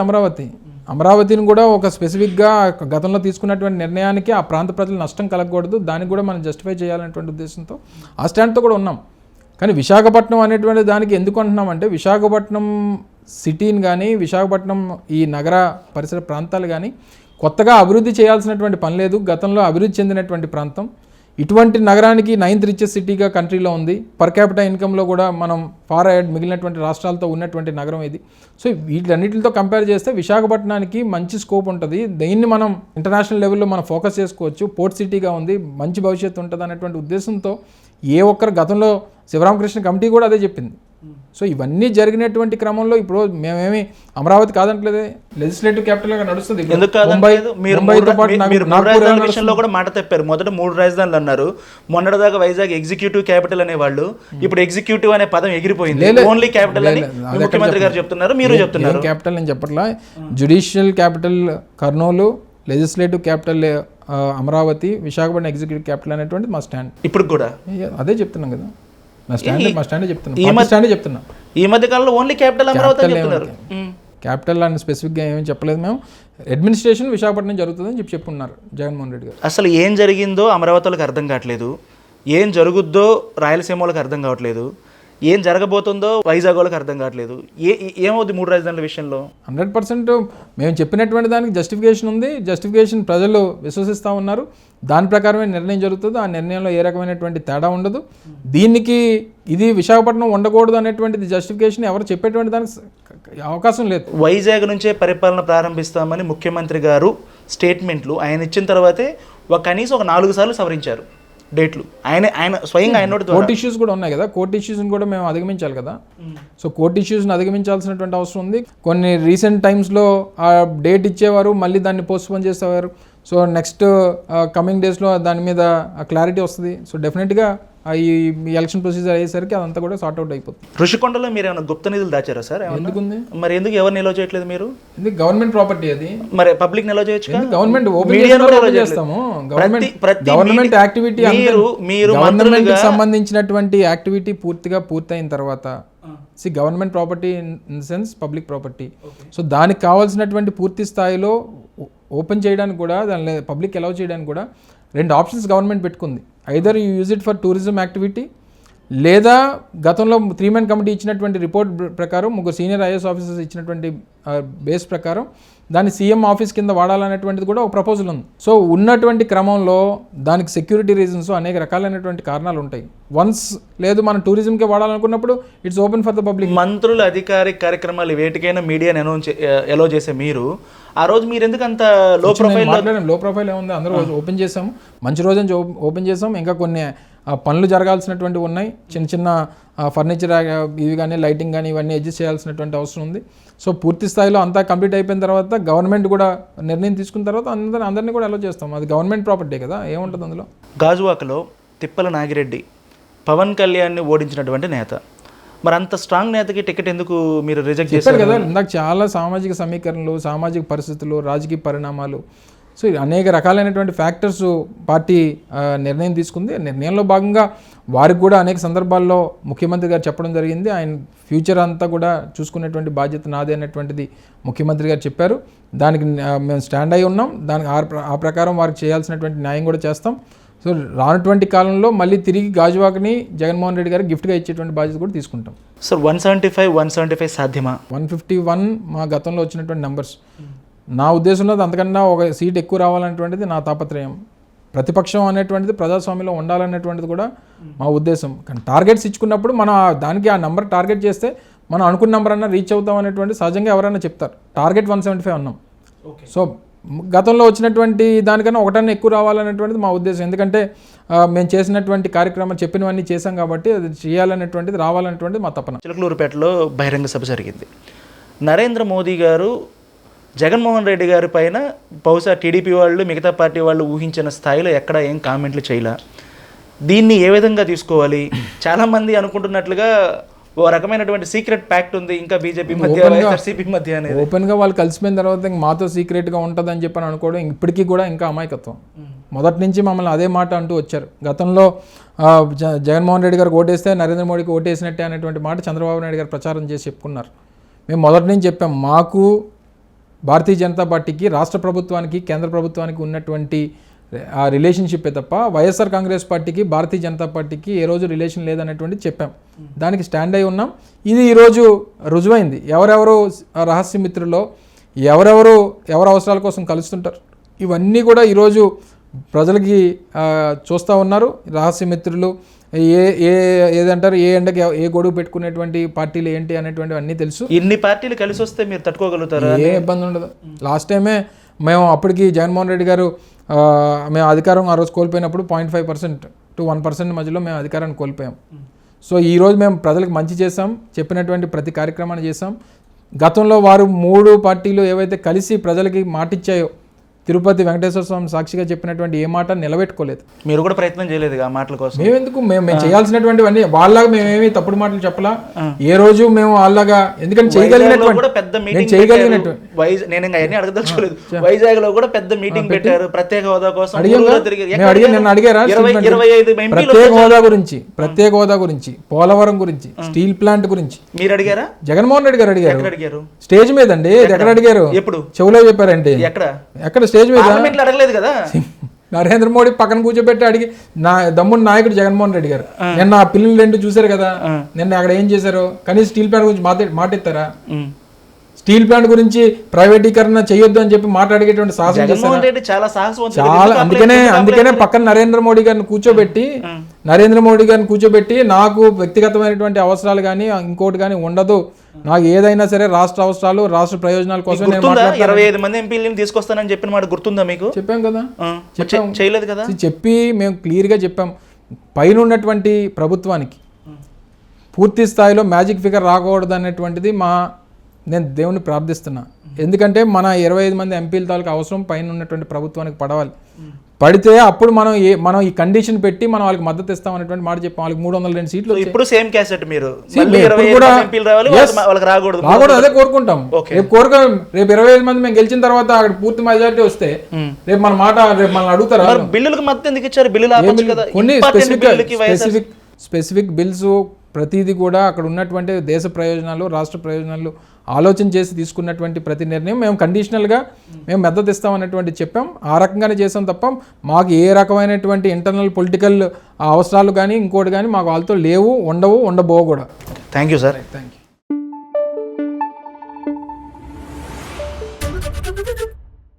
అమరావతిని కూడా ఒక స్పెసిఫిక్గా గతంలో తీసుకున్నటువంటి నిర్ణయానికి ఆ ప్రాంత ప్రజలు నష్టం కలగకూడదు, దానికి కూడా మనం జస్టిఫై చేయాలనేటువంటి ఉద్దేశంతో ఆ స్టాండ్తో కూడా ఉన్నాం. కానీ విశాఖపట్నం అనేటువంటి దానికి ఎందుకు అంటున్నామంటే, విశాఖపట్నం సిటీని కానీ విశాఖపట్నం ఈ నగర పరిసర ప్రాంతాలు కానీ కొత్తగా అభివృద్ధి చేయాల్సినటువంటి పని లేదు. గతంలో అభివృద్ధి చెందినటువంటి ప్రాంతం. ఇటువంటి నగరానికి 9th రిచెస్ట్ సిటీగా కంట్రీలో ఉంది. పర్ క్యాపిటల్ ఇన్కంలో కూడా మనం ఫార్ అహెడ్ మిగిలినటువంటి రాష్ట్రాలతో ఉన్నటువంటి నగరం ఇది. సో వీటన్నిటితో కంపేర్ చేస్తే విశాఖపట్నానికి మంచి స్కోప్ ఉంటుంది. దీన్ని మనం ఇంటర్నేషనల్ లెవెల్లో మనం ఫోకస్ చేసుకోవచ్చు. పోర్ట్ సిటీగా ఉంది, మంచి భవిష్యత్తు ఉంటుంది అనేటువంటి ఉద్దేశంతో ఏ ఒక్కరు గతంలో శివరామకృష్ణ కమిటీ కూడా అదే చెప్పింది. సో ఇవన్నీ జరిగినటువంటి క్రమంలో ఇప్పుడు మేమేమి అమరావతి కాదంటలేదే, లెజిస్లేటివ్ క్యాపిటల్గా నడుస్తుంది. ఎందుకు కాదంటలేదు? మీరు మూడు రాజధానుల విషయంలో కూడా మాట చెప్పారు. మొదట 3 రాజధానులు అన్నారు, మొన్నటిదాకా వైజాగ్ ఎగ్జిక్యూటివ్ క్యాపిటల్ అనేవాళ్ళు, ఇప్పుడు ఎగ్జిక్యూటివ్ అనే పదం ఎగిరిపోయింది, ఓన్లీ క్యాపిటల్ అని ముఖ్యమంత్రి గారు చెప్తున్నారు, మీరు చెప్తున్నారు. క్యాపిటల్ అని చెప్పట్లా, judicial capital Kurnool, legislative capital Amaravati, Visakhapatnam executive capital అనేటువంటి మా స్టాండ్. ఇప్పుడు కూడా అదే చెప్తున్నాం కదా, మా స్టాండే చెప్తున్నా. ఈ మధ్య కాలంలో ఓన్లీ క్యాపిటల్ అమరావతి అని చెప్తున్నారు. క్యాపిటల్ అని స్పెసిఫిక్గా ఏమీ చెప్పలేదు మేము. అడ్మినిస్ట్రేషన్ విశాఖపట్నం జరుగుతుందని చెప్పుకున్నారు జగన్మోహన్ రెడ్డి గారు. అసలు ఏం జరిగిందో అమరావతిలకు అర్థం కావట్లేదు, ఏం జరుగుద్దో రాయలసీమ వాళ్ళకి అర్థం కావట్లేదు, ఏం జరగబోతుందో వైజాగ్ వాళ్ళకి అర్థం కావట్లేదు. ఏమవుద్ది 3 రాజధానుల విషయంలో? 100% మేము చెప్పినటువంటి దానికి జస్టిఫికేషన్ ఉంది. జస్టిఫికేషన్ ప్రజలు విశ్వసిస్తూ ఉన్నారు. దాని ప్రకారమే నిర్ణయం జరుగుతుంది. ఆ నిర్ణయంలో ఏ రకమైనటువంటి తేడా ఉండదు. దీనికి ఇది విశాఖపట్నం ఉండకూడదు అనేటువంటిది జస్టిఫికేషన్ ఎవరు చెప్పేటువంటి దానికి అవకాశం లేదు. వైజాగ్ నుంచే పరిపాలన ప్రారంభిస్తామని ముఖ్యమంత్రి గారు స్టేట్మెంట్లు ఆయన ఇచ్చిన తర్వాతే కనీసం ఒక 4 సార్లు సవరించారు డేట్లు. ఆయన స్వయంగా ఆయన కోర్ట్ ఇష్యూస్ కూడా ఉన్నాయి కదా, కోర్ట్ ఇష్యూస్ని కూడా మేము అధిగమించాలి కదా. సో కోర్ట్ ఇష్యూస్ని అధిగమించాల్సినటువంటి అవసరం ఉంది. కొన్ని రీసెంట్ టైమ్స్లో ఆ డేట్ ఇచ్చేవారు, మళ్ళీ దాన్ని పోస్ట్పోన్ చేసేవారు. సో నెక్స్ట్ కమింగ్ డేస్లో దాని మీద క్లారిటీ వస్తుంది. సో డెఫినెట్గా ఈ ఎలక్షన్ ప్రొసీజర్ అయ్యేసరికి అదంతా కూడా సార్ట్ అవుట్ అయిపోతుంది. ఋషికొండలో మీరు ఏమైనా గుప్త నిధులు దాచారా సార్? ఎందుకుంది? మరి ఎందుకు ఎవరు నిల్వ చేయట్లేదు? మీరు ఎందుకు గవర్నమెంట్ ప్రాపర్టీ అది, మరి పబ్లిక్ నిల్వ చేయొచ్చు. గవర్నమెంట్ చేస్తాము. గవర్నమెంట్ యాక్టివిటీ గవర్నమెంట్ సంబంధించినటువంటి యాక్టివిటీ పూర్తయిన తర్వాత government property in sense public property. So దానికి కావాల్సినటువంటి పూర్తి స్థాయిలో ఓపెన్ చేయడానికి కూడా, దాని పబ్లిక్ అలౌ చేయడానికి కూడా 2 ఆప్షన్స్ గవర్నమెంట్ పెట్టుకుంది. Either you use it for tourism activity, లేదా గతంలో 3-man కమిటీ ఇచ్చినటువంటి రిపోర్ట్ ప్రకారం 3 సీనియర్ ఐఏఎస్ ఆఫీసర్స్ ఇచ్చినటువంటి బేస్ ప్రకారం దాన్ని సీఎం ఆఫీస్ కింద వాడాలనేటువంటిది కూడా ఒక ప్రపోజల్ ఉంది. సో ఉన్నటువంటి క్రమంలో దానికి సెక్యూరిటీ రీజన్స్ అనేక రకాలైనటువంటి కారణాలు ఉంటాయి. వన్స్ లేదు మనం టూరిజంకే వాడాలనుకున్నప్పుడు it's open for the public. మంత్రుల అధికారిక కార్యక్రమాలు వేటికైనా మీడియాని ఎలో చేసే మీరు ఆ రోజు మీరు ఎందుకు అంత లో ప్రొఫైల్? లో ప్రొఫైల్ ఏముంది, అందరూ ఓపెన్ చేసాము, మంచి రోజు ఓపెన్ చేసాం. ఇంకా కొన్ని పనులు జరగాల్సినటువంటి ఉన్నాయి, చిన్న చిన్న ఫర్నిచర్ ఇవి కానీ లైటింగ్ కానీ ఇవన్నీ అడ్జస్ట్ చేయాల్సినటువంటి అవసరం ఉంది. సో పూర్తి స్థాయిలో అంతా కంప్లీట్ అయిపోయిన తర్వాత గవర్నమెంట్ కూడా నిర్ణయం తీసుకున్న తర్వాత అందరినీ కూడా అలో చేస్తాం. అది గవర్నమెంట్ ప్రాపర్టీ కదా, ఏముంటుంది అందులో. గాజువాకలో తిప్పల నాగిరెడ్డి పవన్ కళ్యాణ్ని ఓడించినటువంటి నేత, మరి అంత స్ట్రాంగ్ నేతకి టికెట్ ఎందుకు మీరు రిజెక్ట్ చేశారు కదా? ఇందాక చాలా సామాజిక సమీకరణలు, సామాజిక పరిస్థితులు, రాజకీయ పరిణామాలు, సో అనేక రకాలైనటువంటి ఫ్యాక్టర్స్ పార్టీ నిర్ణయం తీసుకుంది. నిర్ణయంలో భాగంగా వారికి కూడా అనేక సందర్భాల్లో ముఖ్యమంత్రి గారు చెప్పడం జరిగింది, ఆయన ఫ్యూచర్ అంతా కూడా చూసుకునేటువంటి బాధ్యత నాదే అనేటువంటిది ముఖ్యమంత్రి గారు చెప్పారు. దానికి మేము స్టాండ్ అయి ఉన్నాం. దానికి ఆ ప్రకారం వారికి చేయాల్సినటువంటి న్యాయం కూడా చేస్తాం. సో రానటువంటి కాలంలో మళ్ళీ తిరిగి గాజువాకని జగన్మోహన్ రెడ్డి గారు గిఫ్ట్గా ఇచ్చేటువంటి బాధ్యత కూడా తీసుకుంటాం. సార్ 175 సాధ్యమా? 151 మా గతంలో వచ్చినటువంటి నెంబర్స్. నా ఉద్దేశంలో అంతకన్నా ఒక సీట్ ఎక్కువ రావాలనేటువంటిది నా తాపత్రయం. ప్రతిపక్షం అనేటువంటిది ప్రజాస్వామ్యంలో ఉండాలనేటువంటిది కూడా మా ఉద్దేశం. కానీ టార్గెట్స్ ఇచ్చుకున్నప్పుడు మనం దానికి ఆ నెంబర్ టార్గెట్ చేస్తే మనం అనుకున్న నెంబర్ అన్నా రీచ్ అవుతాం అనేటువంటి సహజంగా ఎవరైనా చెప్తారు. టార్గెట్ 175 అన్నాం. సో గతంలో వచ్చినటువంటి దానికన్నా ఒకటన్నా ఎక్కువ రావాలనేటువంటిది మా ఉద్దేశం. ఎందుకంటే మేము చేసినటువంటి కార్యక్రమం చెప్పినవన్నీ చేశాం కాబట్టి అది చేయాలనేటువంటిది, రావాలనేటువంటిది మా తపన. చిలకలూరుపేటలో బహిరంగ సభ జరిగింది. నరేంద్ర మోదీ గారు జగన్మోహన్ రెడ్డి గారి పైన బహుశా టీడీపీ వాళ్ళు, మిగతా పార్టీ వాళ్ళు ఊహించిన స్థాయిలో ఎక్కడ ఏం కామెంట్లు చేయలే. దీన్ని ఏ విధంగా తీసుకోవాలి? చాలామంది అనుకుంటున్నట్లుగా ఓ రకమైనటువంటి సీక్రెట్ ప్యాక్ట్ ఉంది ఇంకా బీజేపీ మధ్య, వైఎస్ఆర్సీపీ మధ్య అనేది. ఓపెన్గా వాళ్ళు కలిసిపోయిన తర్వాత మాతో సీక్రెట్గా ఉంటుందని చెప్పని అనుకోవడం ఇప్పటికీ కూడా ఇంకా అమాయకత్వం. మొదటి నుంచి మమ్మల్ని అదే మాట అంటూ వచ్చారు. గతంలో జగన్మోహన్ రెడ్డి గారికి ఓటేస్తే నరేంద్ర మోడీకి ఓటేసినట్టే అనేటువంటి మాట చంద్రబాబు నాయుడు గారు ప్రచారం చేసి చెప్పుకున్నారు. మేము మొదటి నుంచి చెప్పాం, మాకు భారతీయ జనతా పార్టీకి, రాష్ట్ర ప్రభుత్వానికి, కేంద్ర ప్రభుత్వానికి ఉన్నటువంటి ఆ రిలేషన్షిప్పే తప్ప వైఎస్ఆర్ కాంగ్రెస్ పార్టీకి, భారతీయ జనతా పార్టీకి ఏ రోజు రిలేషన్ లేదనేటువంటి చెప్పాం. దానికి స్టాండ్ అయి ఉన్నాం. ఇది ఈరోజు రుజువైంది. ఎవరెవరు రహస్య మిత్రులో ఎవరి అవసరాల కోసం కలుస్తుంటారు, ఇవన్నీ కూడా ఈరోజు ప్రజలకి చూస్తూ ఉన్నారు. రహస్య మిత్రులు ఏదంటారు, ఏ ఎండకి ఏ గొడుగు పెట్టుకునేటువంటి పార్టీలు ఏంటి అనేటువంటివి అన్నీ తెలుసు. ఇన్ని పార్టీలు కలిసి వస్తే మీరు తట్టుకోగలుగుతారా? ఏ ఇబ్బంది ఉండదు. లాస్ట్ టైమే మేము అప్పటికి జగన్మోహన్ రెడ్డి గారు మేము అధికారం ఆ రోజు కోల్పోయినప్పుడు 0.5% to 1% మధ్యలో మేము అధికారాన్ని కోల్పోయాం. సో ఈరోజు మేము ప్రజలకు మంచి చేసాం, చెప్పినటువంటి ప్రతి కార్యక్రమాన్ని చేసాం. గతంలో వారు 3 పార్టీలు ఏవైతే కలిసి ప్రజలకి మాటిచ్చాయో, తిరుపతి వెంకటేశ్వర స్వామి సాక్షిగా చెప్పినటువంటి ఏ మాట నిలబెట్టుకోలేదు. మీరు కూడా ప్రయత్నం చేయలేదు ఆ మాటల కోసం? మేమెందుకు, మేము చేయాల్సినటువంటివన్నీ వాళ్ళలాగా మేమేమి తప్పుడు మాటలు చెప్పలా. ఏ రోజు మేము వాళ్ళగా, ఎందుకంటే చేయగలిగినట్టు నేను అవన్నీ అడగదలుచుకోలేదు. వైజాగ్ లో కూడా పెద్ద మీటింగ్ పెట్టారు ప్రత్యేక హోదా కోసం. నన్ను అడిగారా ప్రత్యేక హోదా గురించి, పోలవరం గురించి, స్టీల్ ప్లాంట్ గురించి మీరు అడిగారా? జగన్మోహన్ రెడ్డి గారు అడిగారు స్టేజ్ మీద అండి. ఎక్కడ అడిగారు? ఎప్పుడు? చెవులో చెప్పారండి. ఎక్కడ స్టేజ్ మీద అడగలేదు కదా. నరేంద్ర మోడీ పక్కన కూర్చోబెట్టి అడిగి, నా దమ్ముని నాయకుడు జగన్మోహన్ రెడ్డి గారు నిన్న ఆ పిల్లలు 2 చూశారు కదా, నిన్న అక్కడ ఏం చేశారు? కనీసం స్టీల్ ప్లాంట్ గురించి మాట్లాడతారా? స్టీల్ ప్లాంట్ గురించి ప్రైవేటీకరణ చేయొద్దు అని చెప్పి మాట్లాడేటువంటి సాహసం చేశారు. చాలా అందుకనే పక్కన నరేంద్ర మోడీ గారిని కూర్చోబెట్టి నాకు వ్యక్తిగతమైనటువంటి అవసరాలు కానీ ఇంకోటి కానీ ఉండదు, నాకు ఏదైనా సరే రాష్ట్ర అవసరాలు, రాష్ట్ర ప్రయోజనాల కోసం 25 మంది ఎంపీలను తీసుకొస్తానని చెప్పిన మాట గుర్తుందా మీకు? చెప్పాం కదా, చేయలేదు కదా. చెప్పి మేము క్లియర్గా చెప్పాం. పైన ఉన్నటువంటి ప్రభుత్వానికి పూర్తి స్థాయిలో మ్యాజిక్ ఫిగర్ రాకూడదు అనేటువంటిది నేను దేవుని ప్రార్థిస్తున్నా. ఎందుకంటే మన 25 మంది ఎంపీల తాలూకు అవసరం పైన ఉన్నటువంటి ప్రభుత్వానికి పడవాలి. పడితే అప్పుడు మనం ఈ కండిషన్ పెట్టి మనం వాళ్ళకి మద్దతు ఇస్తాం అనేటువంటి మాట చెప్పాం. వాళ్ళకి 302 సీట్లు. ఇప్పుడు సేమ్ క్యాసెట్ మీరు రాకూడదు, అదే కోరుకుంటాం. రేపు 25 మంది మేము గెలిచిన తర్వాత అక్కడ పూర్తి మెజారిటీ వస్తే రేపు మన మాట మనం అడుగుతారా? బిల్లులకు మద్దతు ఎందుకు ఇచ్చారు? కొన్ని స్పెసిఫిక్ బిల్స్ ప్రతిదీ కూడా అక్కడ ఉన్నటువంటి దేశ ప్రయోజనాలు, రాష్ట్ర ప్రయోజనాలు ఆలోచన చేసి తీసుకున్నటువంటి ప్రతి నిర్ణయం మేము కండిషనల్గా మేము మద్దతు ఇస్తామన్నటువంటి చెప్పాం. ఆ రకంగానే చేసాం తప్ప మాకు ఏ రకమైనటువంటి ఇంటర్నల్ పొలిటికల్ అవసరాలు కానీ ఇంకోటి కానీ మాకు వాళ్ళతో లేవు, ఉండబోవు కూడా. Thank you sir. Thank you.